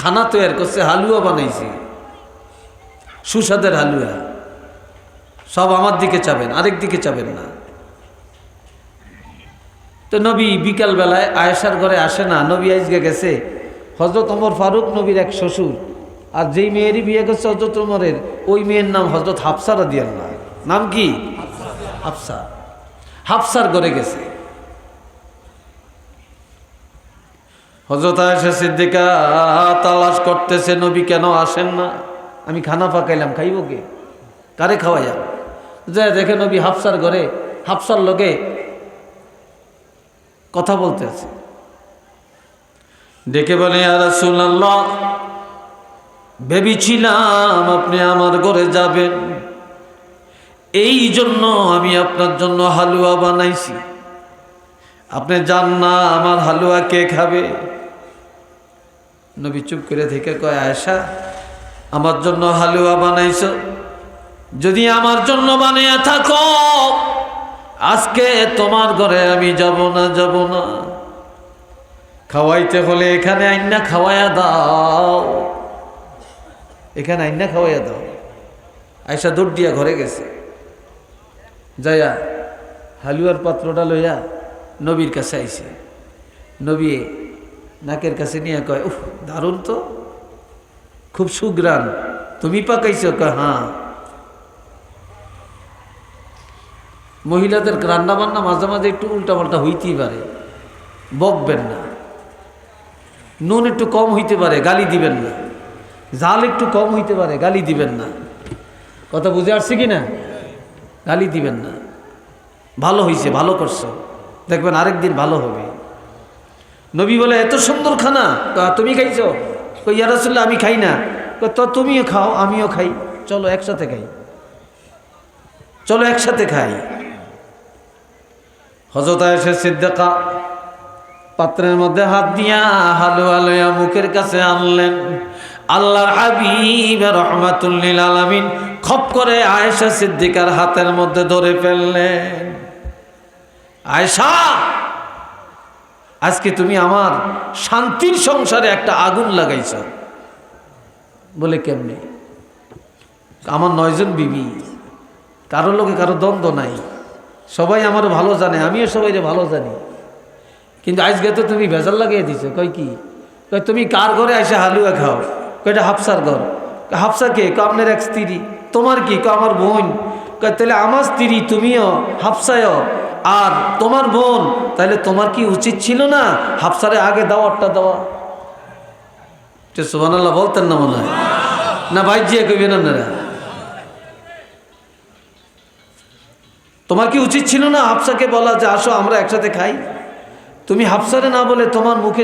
খানা তৈরি করছে, হালুয়া বানাইছে, সুস্বাদের হালুয়া। সব আমার দিকে চাবেন, আরেক দিকে চাবেন না। তো নবী বিকাল বেলায় আয়েশার ঘরে আসে না, নবী আজকে গেছে। হজরত ওমর ফারুক নবীর এক শ্বশুর, আর যেই মেয়েরই বিয়ে করছে হজরত ওমরের, ওই মেয়ের নাম হজরত হাফসা রাদিয়াল্লাহু। নাম কি? হাফসা। হাফসার ঘরে গেছে। হজরত আয়েশা সিদ্দিকা তালাশ করতেছে, নবী কেন আসেন না? আমি খানা পাকাইলাম, খাইব কে? কারে খাওয়াইয়া? যে দেখে নবী হাফসার ঘরে হাফসার লোকে কথা বলতেছে। ডেকে বলে, ইয়া রাসূলুল্লাহ, ভেবেছিলাম আপনি আমার ঘরে যাবেন, এই জন্য আমি আপনার জন্য হালুয়া বানাইছি। আপনি যান না, আমার হালুয়া কে খাবে? নবী চুপ করে থেকে কয়, আয়েশা, আমার জন্য হালুয়া বানাইছো? যদি আমার জন্য বানিয়ে থাকো, আজকে তোমার ঘরে আমি যাব না। খাওয়াইতে হলে এখানে আইনা খাওয়াইয়া দাও, এখানে আইনা খাওয়াইয়া দাও। আয়েশা দৌড় দিয়া ঘরে গেছে, যাইয়া হালুয়ার পাত্রটা লইয়া নবীর কাছে আইছে। নবী নাকের কাছে নিয়ে কয়, উফ, দারুণ তো, খুব সুগ্রাণ, তুমি পাকাইছো? কয়, হ্যাঁ। মহিলাদের রান্না বান্না মাঝে মাঝে একটু উল্টাপাল্টা হইতেই পারে, বকবেন না। নুন একটু কম হইতে পারে, গালি দিবেন না। জাল একটু কম হইতে পারে, গালি দিবেন না। কথা বুঝে আসছে কি না? গালি দিবেন না। ভালো হইছে, ভালো করছো, দেখবেন আরেকদিন ভালো হবে। নবী বলে, এত সুন্দর খানা তুমি খাইছো? কই, ইয়া রাসূলুল্লাহ, আমি খাই না। তো তুমিও খাও, আমিও খাই, চলো একসাথে খাই, চলো একসাথে খাই। হযরত আয়েশা সিদ্দিকা পাত্রের মধ্যে হাত দিয়া হালুয়া লইয়া মুখের কাছে আনলেন। আল্লাহর হাবিব রাহমাতুল লিল আলামিন খপ করে আয়েশা সিদ্দিকার হাতের মধ্যে ধরে ফেললেন। আয়েশা, আজকে তুমি আমার শান্তির সংসারে একটা আগুন লাগাইছ। বলে, কেমনে? আমার 9 জন বিবি, কারোর লোকে কারো দ্বন্দ্ব নাই, সবাই আমার ভালো জানে, আমিও সবাইকে ভালো জানি, কিন্তু আজকে তো তুমি ভেজাল লাগিয়ে দিছো। কই কি? কই, তুমি কার ঘরে এসে হালুয়া খাও? কয়টা হাফসার ঘর। হাফসা কে? আপনার এক স্ত্রী। তোমার কি? আমার বোন। কয়, তাহলে আমার স্ত্রী তুমিও, হাফসায়ও, আর তোমার বোন, তাহলে তোমার কি উচিত ছিল না হাফসারে আগে দাওয়াতটা দেওয়া? সুবহানাল্লাহ বলতেন না মনে হয়? না ভাই জিয়া কইবেন আপনারা? তোমার কি উচিত ছিল না হাফসাকে বলা যে আসো আমরা একসাথে খাই? তুমি হাফসারে না বলে তোমার মুখে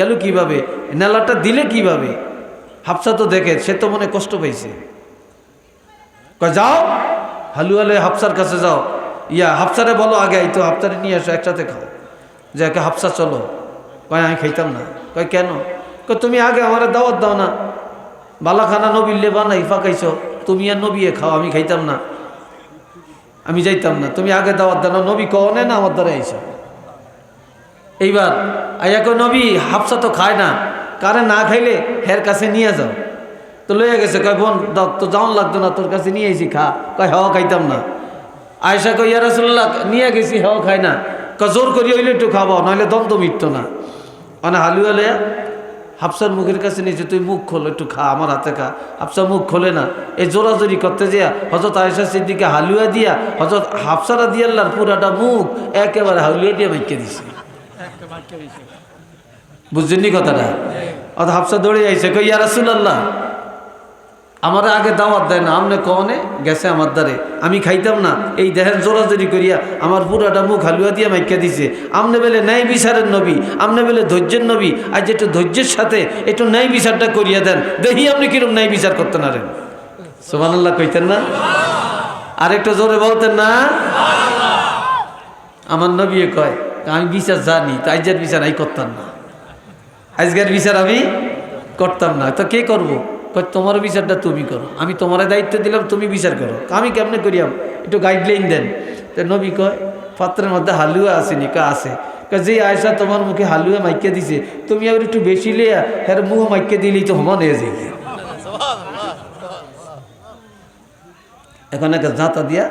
গেল কিভাবে, নেলাটা দিলে কিভাবে? হাফসা তো দেখে, সে তো মনে কষ্ট পাইছে। কয়, যাও হালুয়া লয়ে হাফসার কাছে যাও, হাফসারে বলো আগে, এই তো হাফসারে নিয়ে আসো, একসাথে খাও। যে একে হাফসা চলো। কয়, আমি খাইতাম না। কয়, কেন? কয়, তুমি আগে আমার দাওয়াত দাও না, বালাখানা নবীলে বানাই ফাঁকাইছো, তুমি আর নবীয়ে খাও, আমি খাইতাম না, আমি যাইতাম না, তুমি আগে দাওয়াত দাও না, নবী কনে না আমার দ্বারা আইসো। এইবার আইয়া কয়, নবী হাফসা তো খায় না, কারে না খাইলে হের কাছে নিয়ে যাও। তো লইয়া গেছে। কয়, বোন দাও তো, যাওয়ান লাগতো না, তোর কাছে নিয়ে আইছি, খা। কয়, হ্যাঁ খাইতাম না। আয়েশা কয়, ইয়া রাসূলুল্লাহ, নিয়ে গেছি, হ্যাঁ খাই না। কয়, জোর করি হইলে একটু খাবো, নইলে দ্বন্দ্ব মিটতো না। মানে হালুয়া লইয়া হাফসার মুখের কাছে নিয়েছে, তুই মুখ খোল, একটু খা, আমার হাতে খা। হাফসা মুখ খোলে না। এই জোরাজোরি করতে যেয়া হযরত আয়েশা সিদ্দিকা হালুয়া দিয়া হযরত হাফসা রাদিয়াল্লাহর পুরাটা মুখ একেবারে হালুয়া দিয়ে মাইকে দিছে। বুঝছেননি কথাটা? অত হাফসা দৌড়ে আইছে, কই, ইয়া রাসূলুল্লাহ, আমার আগে দাওয়াত দেয় না, আমনে কনে গেছে আমার দ্বারে, আমি খাইতাম না, এই দেহের জোরাজোরি করিয়া আমার পুরাটা মুখ হালুয়া দিয়ে মাইকা দিছে। আমনে বেলে ন্যায় বিচারের নবী, আমনে বেলে ধৈর্যের নবী, আজ একটু ধৈর্যের সাথে একটু ন্যায় বিচারটা করিয়া দেন, দেখি আপনি কিরম ন্যায় বিচার করতে পারেন। সুবহানাল্লাহ কইতেন না? আর একটু জোরে বলতেন না? আমার নবী কয়, আমি বিচার জানি, তো আজকের বিচার আমি করতাম না, আজকের বিচার আমি করতাম না। তো কে করবো? তোমার বিচারটা তুমি করো, আমি তোমার দায়িত্ব দিলাম, তুমি বিচার করো। আমি কেমনে করিয়াম, একটু গাইডলাইন দেন। তো নবী কয়, পাত্রের মধ্যে হালুয়া আসেনি? কা আছে। যে আয়েশা তোমার মুখে হালুয়া মাইকে দিছে, তুমি আবার একটু বেশি লিয়া হ্যাঁ মুখ মাইকে দিলেই তো সমান হয়ে যাবে। এখন একটা জাঁতা দিয়া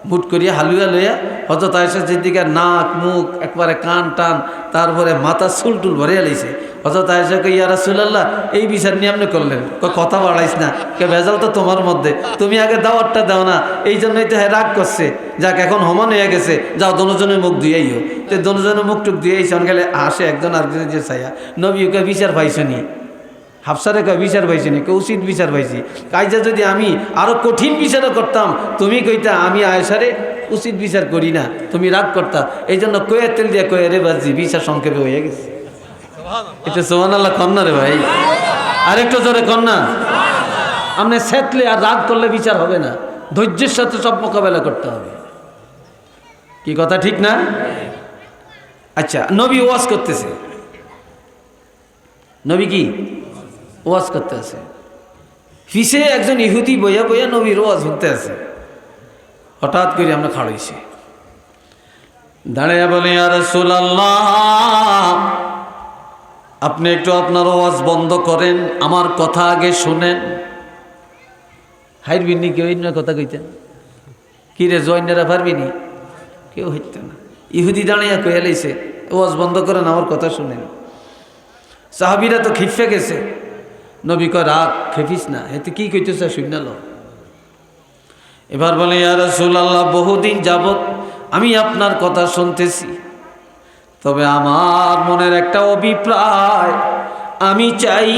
মুট করিয়া হালুয়া লইয়া হজরত আয়েশা সিদ্দিকার নাক মুখ একবারে কান টান তারপরে মাথা চুল টুল ভরিয়া লাইছে। হজরত আয়েশা কই ইয়া রাসূলুল্লাহ এই বিচার নিয়ে আপনি করলেন, কথা বাড়াইস না, ভেজাল তো তোমার মধ্যে, তুমি আগে দাওয়াতটা দাও না, এই জন্যই তো হ্যাঁ রাগ করছে। যাক এখন সমান হয়ে গেছে, যাও দনোজনের মুখ ধুইয়াইও। তো দনোজনের মুখ টুক ধুইয়াইছে, অনকালে হাসে একজন আরেকজনের যে ছায়া। নবী ওকে বিচার পাইছনি, হাফসারে কয় বিচার পাইছি নি, উচিত বিচার পাইছি। কাইজা যদি আমি আরো কঠিন বিচারও করতাম, তুমি কইতা আমি আয়েশারে উচিত বিচার করি না, তুমি রাগ করতা। এই জন্য কয়ে তেল দিয়ে কয়ে রে বাজি বিচার সংক্ষেপে হয়ে গেছে। এটা সুবহানাল্লাহ কন্যা রে ভাই, আরেকটু জোরে কন্যা। আপনি সেতলে আর রাগ করলে বিচার হবে না, ধৈর্যের সাথে সব মোকাবেলা করতে হবে। কি কথা ঠিক না? আচ্ছা, নবী ওয়াজ করতেছে, নবী কি ওয়াজ করতে আছে, পিছে একজন ইহুদি বইয়া বইয়া নবীর ওয়াজ শুনতে আছে। হঠাৎ করে আমরা খাড়াইছি, দাঁড়াইয়া বলে ইয়া রাসূলুল্লাহ আপনি একটু আপনার ওয়াজ বন্ধ করেন, আমার কথা আগে শুনেন। হাইরবিনি কেউ না কথা কইতেন, কি রে জয়নারা পারবিনি, কেউ হইতেন না। ইহুদি দাঁড়াইয়া কইয়া লাইছে ওয়াজ বন্ধ করেন, আমার কথা শুনেন। সাহাবীরা তো খিফে গেছে। নবী কয় রাগ, খেপিস না, এতে কি কইতেছে শুনাল। এবার বলে ইয়া রাসূলুল্লাহ বহুদিন যাবত আমি আপনার কথা শুনতেছি, তবে আমার মনের একটা অভিপ্রায়, আমি চাই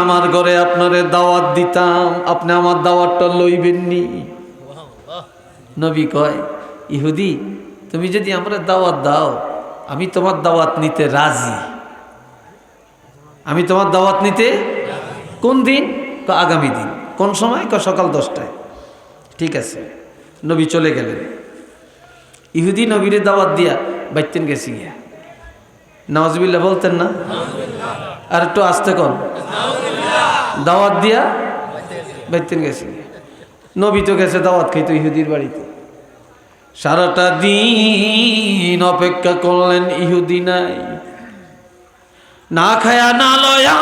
আমার ঘরে আপনারে দাওয়াত দিতাম, আপনি আমার দাওয়াতটা লইবেননি। নবী কয় ইহুদি তুমি যদি আমরা দাওয়াত দাও, আমি তোমার দাওয়াত নিতে রাজি, আমি তোমার দাওয়াত নিতে। কোন দিন? আগামী দিন। কোন সময়? সকাল 10টায়। ঠিক আছে। নবী চলে গেলেন। ইহুদি নবীরে দাওয়াত দিয়া বাইতেন গেছি গিয়া, নাউজুবিল্লাহ বলতেন না? আর একটু আস্তে কর, দাওয়াত দিয়া বাইতেন গেছি গিয়া। নবী তো গেছে দাওয়াত খাইতো ইহুদির বাড়িতে। সারাটা দিন অপেক্ষা করলেন, ইহুদি নাই। না খায়া না লয়া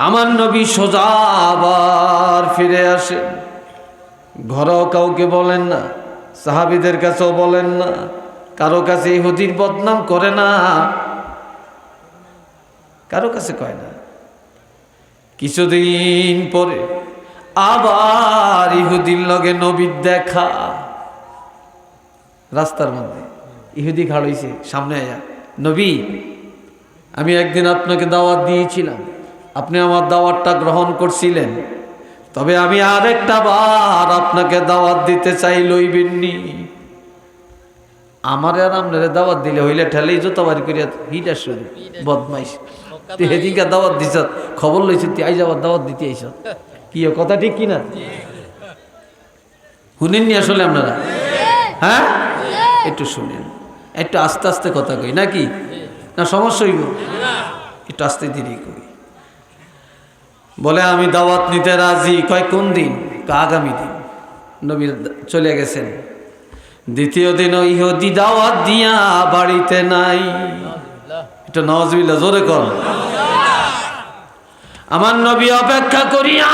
আমার নবী সোজা আবার ফিরে আসে। ঘরেও কাউকে বলেন না, সাহাবীদের কাছেও বলেন না, কারো কাছে ইহুদির বদনাম করে না, কারো কাছে কয় না। কিছুদিন পরে আবার ইহুদির লগে নবীর দেখা। রাস্তার মধ্যে ইহুদি খাড়াইছে সামনে আয়া, নবী আমি একদিন আপনাকে দাওয়াত দিয়েছিলাম, আপনি আমার দাওয়াতটা গ্রহণ করছিলেন, তবে আমি আরেকটা বার আপনাকে দাওয়াত দিতে চাই, লইবেননি? আমারে আর আপনারে দাওয়াত দিলে হইলে ঠেলেই জোতা বাড়ি করিয়া হিটা শুরু বদমাইশ। তুই সেদিনকে দাওয়াত দিছ, খবর লইছ, তুই আইজ আবার দাওয়াত দিতে আইস, কি কথা ঠিক কিনা? শুনেননি আসলে আপনারা? হ্যাঁ, একটু শুনেন, একটু আস্তে আস্তে কথা কই নাকি, না সমস্যা হইব? একটু আস্তে ধীরে কই। বলে আমি দাওয়াত নিতে রাজি। কয় কোন দিন? আগামী দিন। নবী চলে গেছেন। দ্বিতীয় দিন ইহুদি দাওয়াত দিয়া বাড়িতে নাই। এটা নাউজুবিল্লাহ জোরে কর। আমার নবী অপেক্ষা করিয়া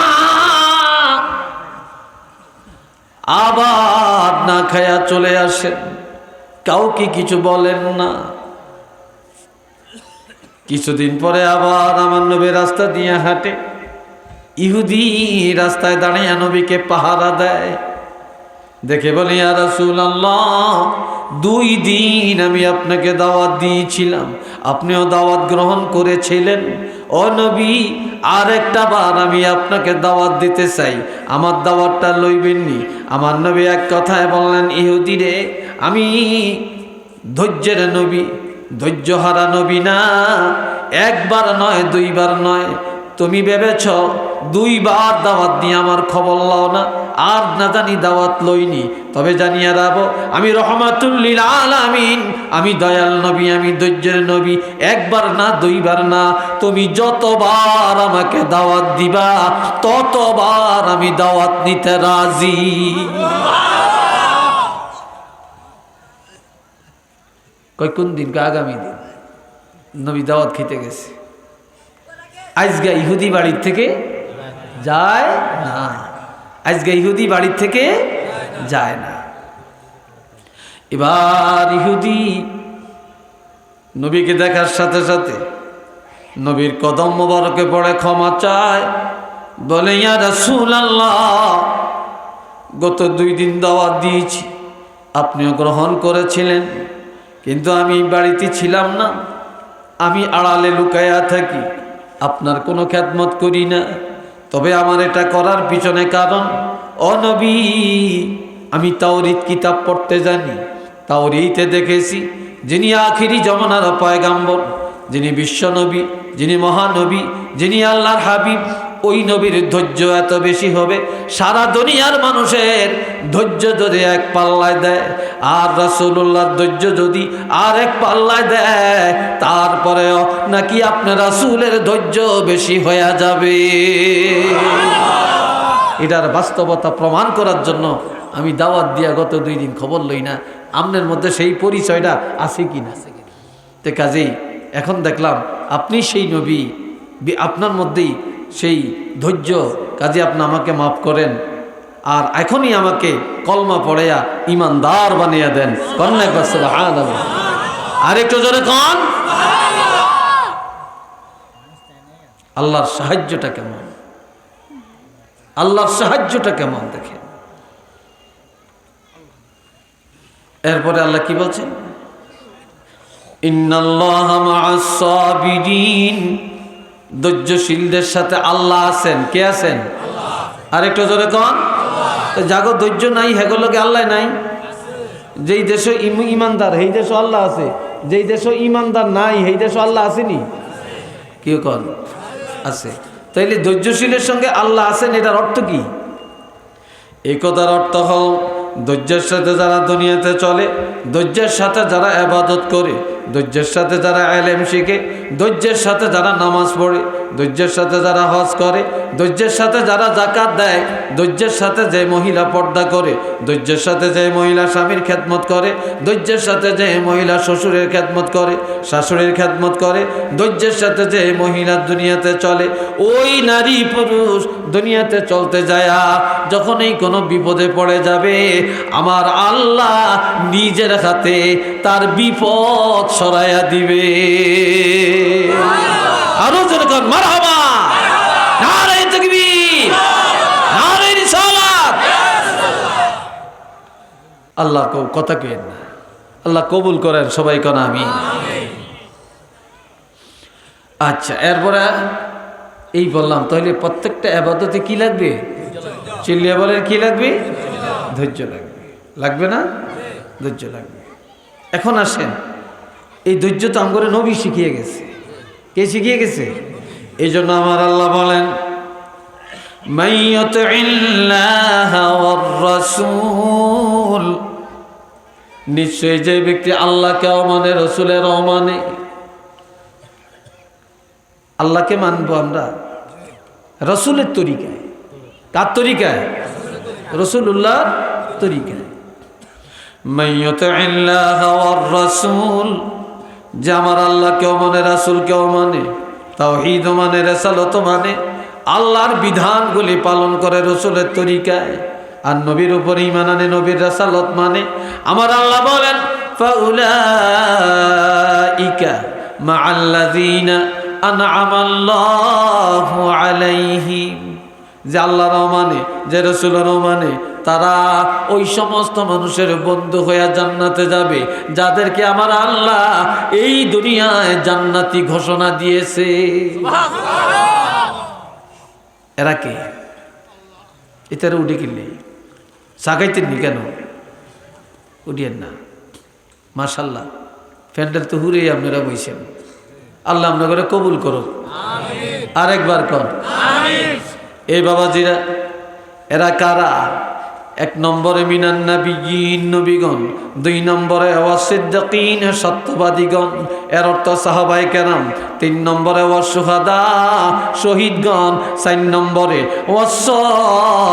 আবার না খায়া চলে আসেন, কাউকে কিছু বলেন না। কিছুদিন পরে আবার আমার নবী রাস্তা দিয়ে হাঁটে, ইহুদি রাস্তায় দাঁড়িয়ে নবীকে পাহারা দেয়। দেখে বলি ইয়া রাসূলুল্লাহ 2 দিন আমি আপনাকে দাওয়াত দিয়েছিলাম, আপনিও দাওয়াত গ্রহণ করেছিলেন। ও নবী আরেকটা বার আমি আপনাকে দাওয়াত দিতে চাই, আমার দাওয়াতটা লইবেননি? আমার নবী এক কথায় বললেন, ইহুদি রে আমি ধৈর্যের নবী, ধৈর্যহারা নবী না। একবার নয়, 2 বার নয়, তুমি ভেবেছ 2 বার দাওয়াত দিয়ে আমার খবর লও না, আর না জানি দাওয়াত লইনি। তবে জানিয়ে রাখো আমি রহমাতুল লিল আলামিন, আমি দয়াল নবী, আমি ধৈর্যের নবী। একবার না, 2 বার না, তুমি যতবার আমাকে দাওয়াত দিবা ততবার আমি দাওয়াত নিতে রাজি। কয় কোন দিন? আগামী দিন। নবী দাওয়াত খেতে গেছে। আজকে ইহুদি বাড়ির থেকে যায় না, আজকে ইহুদি বাড়ির থেকে যায় না। এবার ইহুদি নবীকে দেখার সাথে সাথে নবীর কদম মোবারকে পড়ে ক্ষমা চায়, বলে ইয়া রাসূলুল্লাহ, গত 2 দিন দাওয়াত দিয়েছি, আপনিও গ্রহণ করেছিলেন, কিন্তু আমি বাড়িতে ছিলাম না, আমি আড়ালে লুকায়া থাকি, আপনার কোনো খেদমত করি না। তবে আমার এটা করার পিছনে কারণ, ও নবী, আমি তাওরীত কিতাব পড়তে জানি, তাওরীতে দেখেছি যিনি আখিরি জমানার পয়গাম্বর, যিনি বিশ্বনবী, যিনি মহানবী, যিনি আল্লাহর হাবিব, ওই নবীর ধৈর্য এত বেশি হবে, সারা দুনিয়ার মানুষের ধৈর্য যদি এক পাল্লায় দেয়, আর রাসূলুল্লাহর ধৈর্য যদি আর এক পাল্লায় দেয়, তারপরেও নাকি আপনার রাসূলের ধৈর্য বেশি হয়ে যাবে। এটার বাস্তবতা প্রমাণ করার জন্য আমি দাওয়াত দিয়া গত 2 দিন খবর লই না আপনার মধ্যে সেই পরিচয়টা আছে কি না। তো কাজেই এখন দেখলাম আপনি সেই নবী, আপনার মধ্যেই সেই ধৈর্য, কাজে আপনি আমাকে মাফ করেন, আর এখনই আমাকে কলমা পড়াইয়া ইমানদার বানিয়ে দেন। কন্যা সুবহানাল্লাহ, আর একটু জোরে কন। আল্লাহর সাহায্যটা কেমন, আল্লাহর সাহায্যটা কেমন দেখেন। এরপরে আল্লাহ কি বলছেন, ইন্নাল্লাহা মা'আস সাবিরিন, ধৈর্যশীলদের সাথে আল্লাহ আছেন। কে আছেন? আল্লাহ। আরেকটু জোরে কোন, জাগো ধৈর্য নাই হেগুলোকে আল্লাহ নাই। যেই দেশে ইমানদার সেই দেশে আল্লাহ আছে, যেই দেশে ইমানদার নাই সেই দেশে আল্লাহ আসেনি। কি কোন? আছে। তাইলে ধৈর্যশীলের সঙ্গে আল্লাহ আছেন, এটার অর্থ কি? এই কথার অর্থ হল ধৈর্যের সাথে যারা দুনিয়াতে চলে, ধৈর্যের সাথে যারা ইবাদত করে, ধৈর্যের সাথে যারা ইলম শিখে, ধৈর্যের সাথে যারা নামাজ পড়ে, ধৈর্যের সাথে যারা হজ করে, ধৈর্যের সাথে যারা যাকাত দেয়, ধৈর্যের সাথে যে মহিলা পর্দা করে, ধৈর্যের সাথে যে মহিলা স্বামীর খেদমত করে, ধৈর্যের সাথে যে মহিলা শ্বশুরের খেদমত করে, শাশুড়ির খেদমত করে, ধৈর্যের সাথে যে মহিলা দুনিয়াতে চলে, ওই নারী পুরুষ দুনিয়াতে চলতে যায় যখনই কোনো বিপদে পড়ে যাবে, আমার আল্লাহ নিজের হাতে তার বিপদ সরাইয়া দিবে। আরো যেরকম মারহাবা, নারে তাকবীর, নারে রিসালাত। আল্লাহ কথা কেন না, আল্লাহ কবুল করেন, সবাই কোন আমিন। আচ্ছা, এরপরে এই বললাম, তাহলে প্রত্যেকটা ইবাদতে কি লাগবে? চিল্লিয়া বলেন, কি লাগবে? ধৈর্য লাগবে। লাগবে না? ধৈর্য লাগবে। এখন আসেন, এই ধৈর্য তো আমগরে নবী শিখিয়ে গেছে। কে শিখিয়ে গেছে? এই জন্য আমার আল্লাহ বলেন, মাইয়ুতিল্লাহা ওয়ার রাসূল, নিশ্চয় যে ব্যক্তি আল্লাহকে মানে, রাসূলের মানে। আল্লাহকে মানবো আমরা রাসূলের তরিকায়। কার তরিকায়? রাসূলুল্লাহর তরিকায়। মাইয়ুতিল্লাহা ওয়ার রাসূল, যে আমার আল্লাহকেও মানে, রাসূলকেও মানে, তাওহীদ মানে, রিসালাত মানে, আল্লাহর বিধানগুলি পালন করে রাসূলের তরিকায়, আর নবীর উপর ঈমান আনে, নবীর রিসালাত মানে, আমার আল্লাহ বলেন, ফাউলাইকা মাআল্লাযীনা আনআমাল্লাহু আলাইহিম, যে আল্লাহর মানে, যে রাসূলের মানে, তারা ওই সমস্ত মানুষের বন্ধু হয়ে জান্নাতে যাবে যাদেরকে আমার আল্লাহ এই দুনিয়ায় জান্নাতি ঘোষণা দিয়েছে। এরা কে? এটার উঠে কিনলে সাগাইতেন নি কেন? উঠিয়েন না। মাশাল্লাহ, প্যান্ডেল তো হুরে আপনারা বইছেন। আল্লাহ আপনাকে কবুল করো। আরেকবার কর। এই বাবাজিরা, এরা কারা? 1 নম্বরে মিনান নাবিয়্যিন, নবীগণ। 2 নম্বরে ওয়াসিদ্দিকিন, সত্যবাদীগণ, এর অর্থ সাহাবায়ে কেরাম। 3 নম্বরে ওয়াসশুহাদা, শহীদগণ। 4 নম্বরে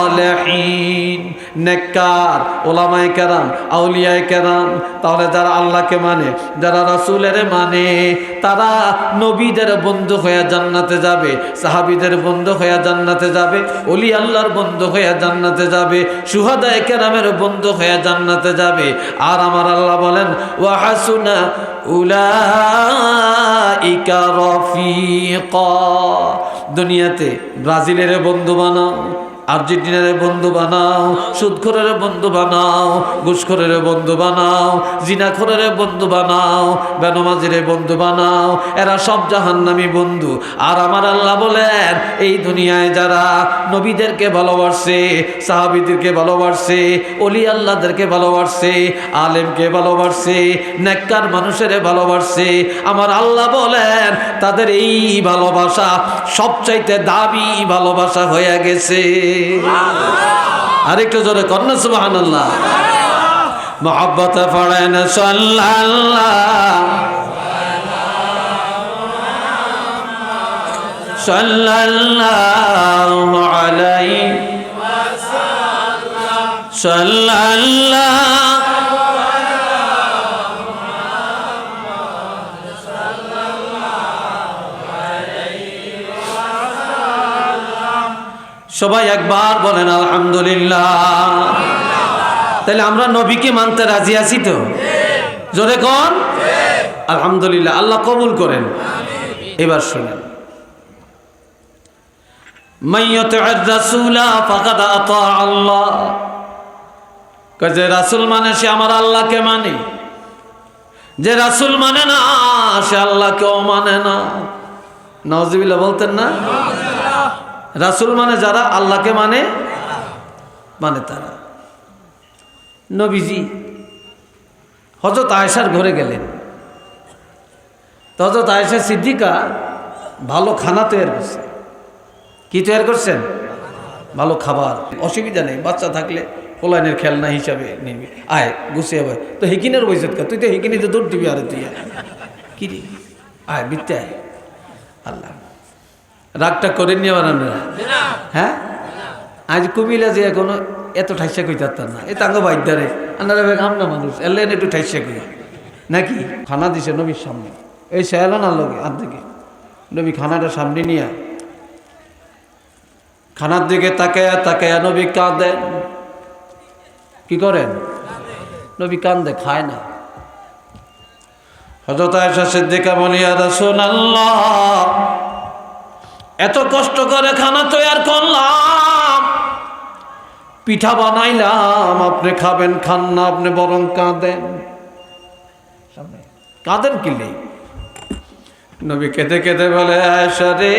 ওয়াসসালিহিন, নেককার, ওলামায়ে কেরাম, আউলিয়ায়ে কেরাম। তাহলে যারা আল্লাহকে মানে, যারা রাসূলের মানে, তারা নবীদের বন্ধু হয়ে জান্নাতে যাবে, সাহাবীদের বন্ধু হয়ে জান্নাতে যাবে, ওলি আল্লাহর বন্ধু হয়ে জান্নাতে যাবে, শুহাদায়ে কেরামের বন্ধু হয়ে জান্নাতে যাবে। আর আমার আল্লাহ বলেন ওয়া হাসুনা উলাইকা রফিকা। দুনিয়াতে ব্রাজিলের বন্ধু বানাও, আর্জেন্টিনার বন্ধু বানাও, সুদখোরের বন্ধু বানাও, ঘুষখোরের বন্ধু বানাও, জিনাখোরের বন্ধু বানাও, বেনমাজির বন্ধু বানাও, এরা সব জাহান্নামী বন্ধু। আর আমার আল্লাহ বলেন এই দুনিয়ায় যারা নবীদেরকে ভালোবাসছে, সাহাবীদেরকে ভালোবাসছে, ওলি আল্লাহদেরকে ভালোবাসছে, আলেমকে ভালোবাসছে, নেককার মানুষের ভালোবাসছে, আমার আল্লাহ বলেন তাদের এই ভালোবাসা সবচাইতে দামি ভালোবাসা হয়ে গেছে। আরেকটু জোরে কন্যা সুবহানাল্লাহ। মোহাব্বত পড়েন সাল্লাল্লাহু আলাইহি সাল্লাল্লাহু সবাই একবার বলেন আলহামদুলিল্লাহ। তাহলে আমরা নবীকে মানতে রাজি আছি তো? জোরে কোন আলহামদুলিল্লাহ। আল্লাহ কবুল করেন। এবার শুনেন, মাইয়াতির রাসূলা ফাকাদ আতা আল্লাহ। যে রাসূল মানে সে আমার আল্লাহকে মানে, যে রাসূল মানে না সে আল্লাহকেও মানে না। নাউজুবিল্লাহ বলতেন না? রাসূল মানে যারা আল্লাহকে মানে মানে তারা। নবীজি হযরত আয়েশার ঘরে গেলেন। তো হযরত আয়েশা সিদ্দিকা ভালো খানা তৈরি করছে। কি তৈরি করছেন? ভালো খাবার। অসুবিধা নেই, বাচ্চা থাকলে পোলাইনের খেলনা হিসাবে নিবি। আয় গুছিয়ে আয়। তো হিকিনের বইসত কা, তুই তো হিকিনিতে দৌড় দিবি। আরে তুই কি রে, আয় বিতে আয়। আল্লাহ রাগটা করেন নি আবার আমরা? হ্যাঁ, আজ কুমিল্লা যে এখনো এত ঠাইসা কই তার না, এ তাঙ্গ বাইদারে আনারা বেগ আমরা মানুষ এলেন একটু ঠাইসা কই নাকি। খানা দিছে নবীর সামনে, এই শেয়াল না লগে আর দিকে নবী খানাটা সামনে নিয়ে খানার দিকে তাকায়া তাকায়া নবী কাঁদেন। কি করেন? নবী কান্দে, খায় না। হযরত আয়েশা সিদ্দিকা বলে ইয়া রাসূলুল্লাহ, এত কষ্ট করে খানা তৈরি করলাম, পিঠা বানাইলাম, আপনি খাবেন, খান না, আপনি বরং কাঁদেন। কাঁদেন কি নেই? নবী কেঁদে কেঁদে বলে আয়েশা রে,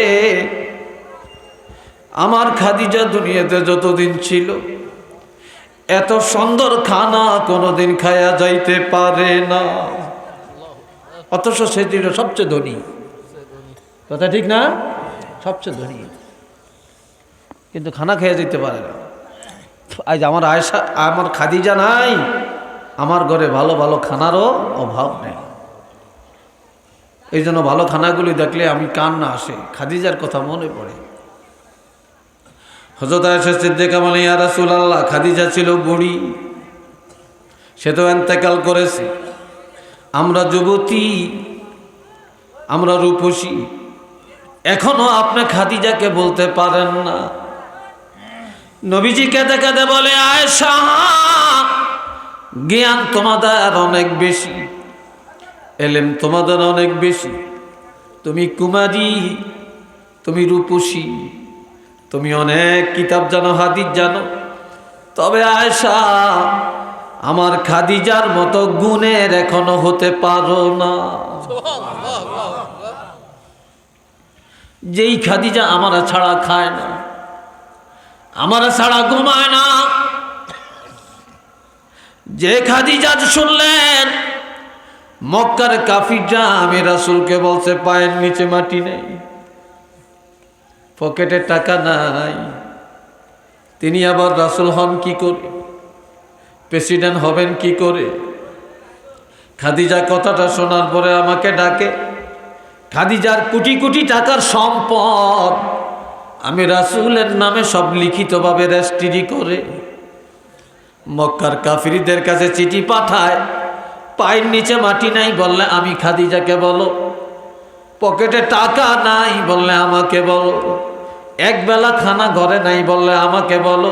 আমার খাদিজা দুনিয়াতে যতদিন ছিল এত সুন্দর খানা কোনোদিন খায়া যাইতে পারে না, অথচ সে ছিল সবচেয়ে ধনী। কথা ঠিক না? সবচেয়ে ধনী, কিন্তু খানা খেয়ে যেতে পারে না। আজ আমার আয়েশা, আমার খাদিজা নাই, আমার ঘরে ভালো ভালো খানারও অভাব নেই। এই জন্য ভালো খানাগুলি দেখলে আমি কান্না আসে, খাদিজার কথা মনে পড়ে। হযরত আয়েশা সিদ্দিকা বলে ইয়া রাসূলুল্লাহ, খাদিজা ছিল বুড়ি, সে তো ইন্তেকাল করেছে, আমরা যুবতী, আমরা রূপসী, এখনো আপনি খাদিজাকে বলতে পারেন না। নবীজি কেঁদে কেঁদে বলে আয়েশা, জ্ঞান তোমাদের অনেক বেশি, এলেম তোমাদের অনেক বেশি, তুমি কুমারী, তুমি রূপসী, তুমি অনেক কিতাব জানো, হাদিস জানো, তবে আয়েশা আমার খাদিজার মতো গুণের এখনো হতে পারো না। যেই খাদিজা আমার ছাড়া খায় না, আমার ছাড়া ঘুমায় না, যে খাদিজা শুনলেন মক্কার কাফিররা আমি রাসূলকে বলছে পায়ের নিচে মাটি নেই, পকেটে টাকা নাই, তিনি আবার রাসূল হন কি করে, প্রেসিডেন্ট হবেন কি করে। খাদিজা কথাটা শোনার পরে আমাকে ডাকে, খাদিজার কোটি কোটি টাকার সম্পদ আমি রাসূলের নামে সব লিখিতভাবে রেজিস্ট্রি করে মক্কার কাফিরদের কাছে চিঠি পাঠায়, পায়ের নিচে মাটি নাই বললে আমি খাদিজাকে বলো, পকেটে টাকা নাই বললে আমাকে বলো, একবেলা খানা ঘরে নাই বললে আমাকে বলো,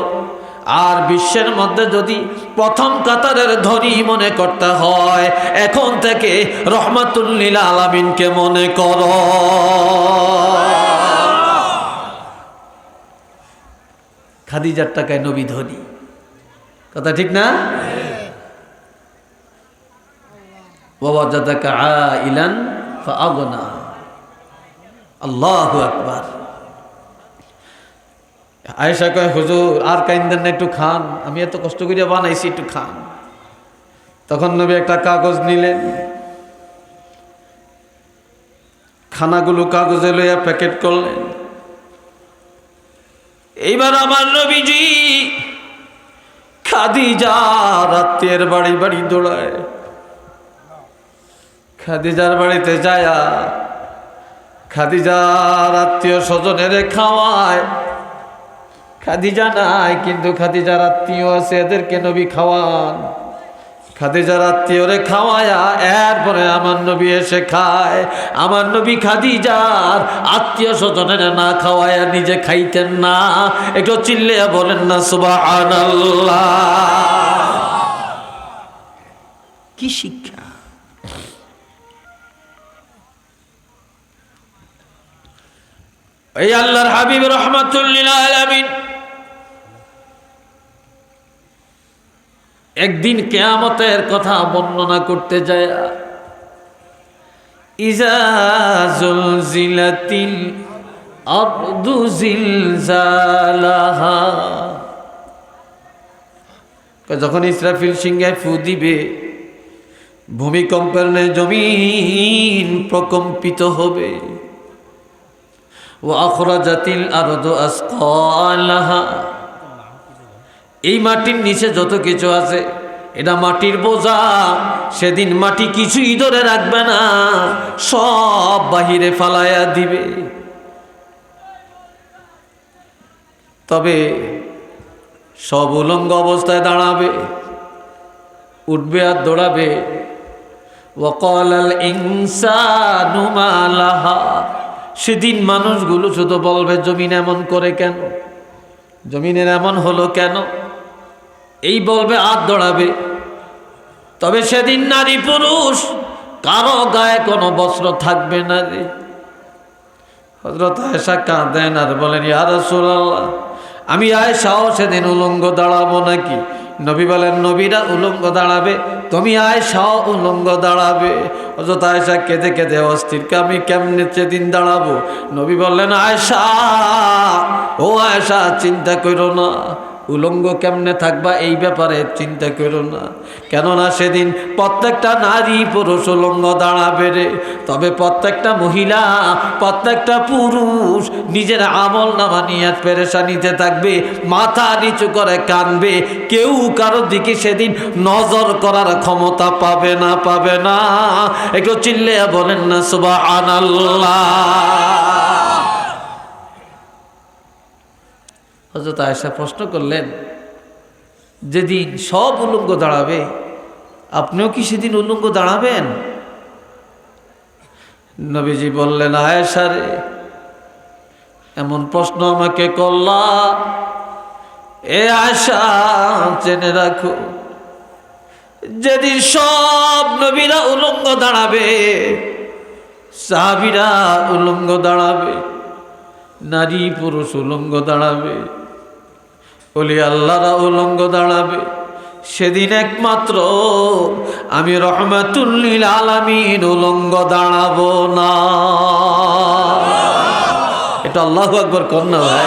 আর বিশ্বের মধ্যে যদি প্রথম কাতারের ধনী মনে করতে হয়, এখন থেকে রহমাতুল লিল আলামিনকে মনে করো। খাদিজার টাকায় নবী ধনী, কথা ঠিক না? ওয়াজাদাকা আইলান ফাআগনা। আল্লাহু আকবার। আয়েশা কয়, হুজুর আর কাইন্দেন না, একটু খান, আমি এত কষ্ট করে বানাইছি, একটু খান। তখন নবী একটা কাগজ নিলেন, খানাগুলো কাগজে লইয়া প্যাকেট করলেন। এইবার আমার নবীজি খাদিজার আত্মীয়ের বাড়ি বাড়ি দৌড়ায়, খাদিজার বাড়িতে যায়া খাদিজার আত্মীয় স্বজনের খাওয়ায়। খাদিজা নাই, কিন্তু খাদিজার আত্মীয় আছে, এদেরকে নবী খাওয়ান। খাদিজার আত্মীয়রে খাওয়ায়া এরপরে আমার নবী এসে খায়। আমার নবী খাদিজার আত্মীয় স্বজনের না খাওয়ায়া নিজে খাইতেন না। একটু চিল্লিয়া বলেন না সুবহানাল্লাহ। কি শিক্ষা! এই আল্লাহর হাবিব রাহমাতুল লিল আলামিন একদিন কিয়ামতের কথা বর্ণনা করতে যায়, ইজা জুলজিলাতিল আরদু জিলজালাহা, যখন ইসরাফিল সিংহায় ফু দিবে, ভূমিকম্পের ন্যায় জমিন প্রকম্পিত হবে। ওয়া আখরাজাতিল আরদু আসকালাহা, এই মাটির নিচে যত কিছু আছে এটা মাটির বোঝা। সেদিন মাটি কিছুই ধরে রাখবে না, সব বাহিরে ফালাইয়া দিবে। তবে সব উলঙ্গ অবস্থায় দাঁড়াবে, উঠবে আর দৌড়াবে। ওয়াকালাল ইনসানু মা লাহা, সেদিন মানুষগুলো শুধু বলবে জমিন এমন করে কেন, জমিনের এমন হলো কেন, এই বলবে আর দৌড়াবে। তবে সেদিন নারী পুরুষ কারো গায়ে কোনো বস্ত্র থাকবে না রে। হযরত আয়েশা কাঁদেন আর বলেন, ইয়া রাসূলুল্লাহ, আমি আয়েশাও সেদিন উলঙ্গ দাঁড়াবো নাকি? নবী বলেন, নবীরা উলঙ্গ দাঁড়াবে, তুমি আয়েশাও উলঙ্গ দাঁড়াবে। হযরত আয়েশা কেঁদে কেঁদে অস্থির, আমি কেমনে সেদিন দাঁড়াবো? নবী বললেন, আয়েশা, ও আয়েশা, চিন্তা করো না, উলঙ্গ কেমনে থাকবা এই ব্যাপারে চিন্তা করো না। কেননা সেদিন প্রত্যেকটা নারী পুরুষ উলঙ্গ দাঁড়াবে রে। তবে প্রত্যেকটা মহিলা, প্রত্যেকটা পুরুষ নিজের আমল নামা নিয়ে পেরেশানিতে থাকবে, মাথা নিচু করে কাঁদবে। কেউ কারোর দিকে সেদিন নজর করার ক্ষমতা পাবে না, পাবে না। একটু চিল্লিয়া বলেন না সুবহানাল্লাহ। হযরত আয়েশা প্রশ্ন করলেন, যেদিন সব উলঙ্গ দাঁড়াবে, আপনিও কি সেদিন উলঙ্গ দাঁড়াবেন? নবীজি বললেন, আয়েশা রে, এমন প্রশ্ন আমাকে করলা, এ আয়েশা জেনে রাখো, যেদিন সব নবীরা উলঙ্গ দাঁড়াবে, সাহাবীরা উলঙ্গ দাঁড়াবে, নারী পুরুষ উলঙ্গ দাঁড়াবে, ওলি আল্লাহরা উলঙ্গ দাঁড়াবে, সেদিন একমাত্র আমি রহমাতুল লিল আলামিন উলঙ্গ দাঁড়াবো না। এটা আল্লাহু আকবার কর না ভাই।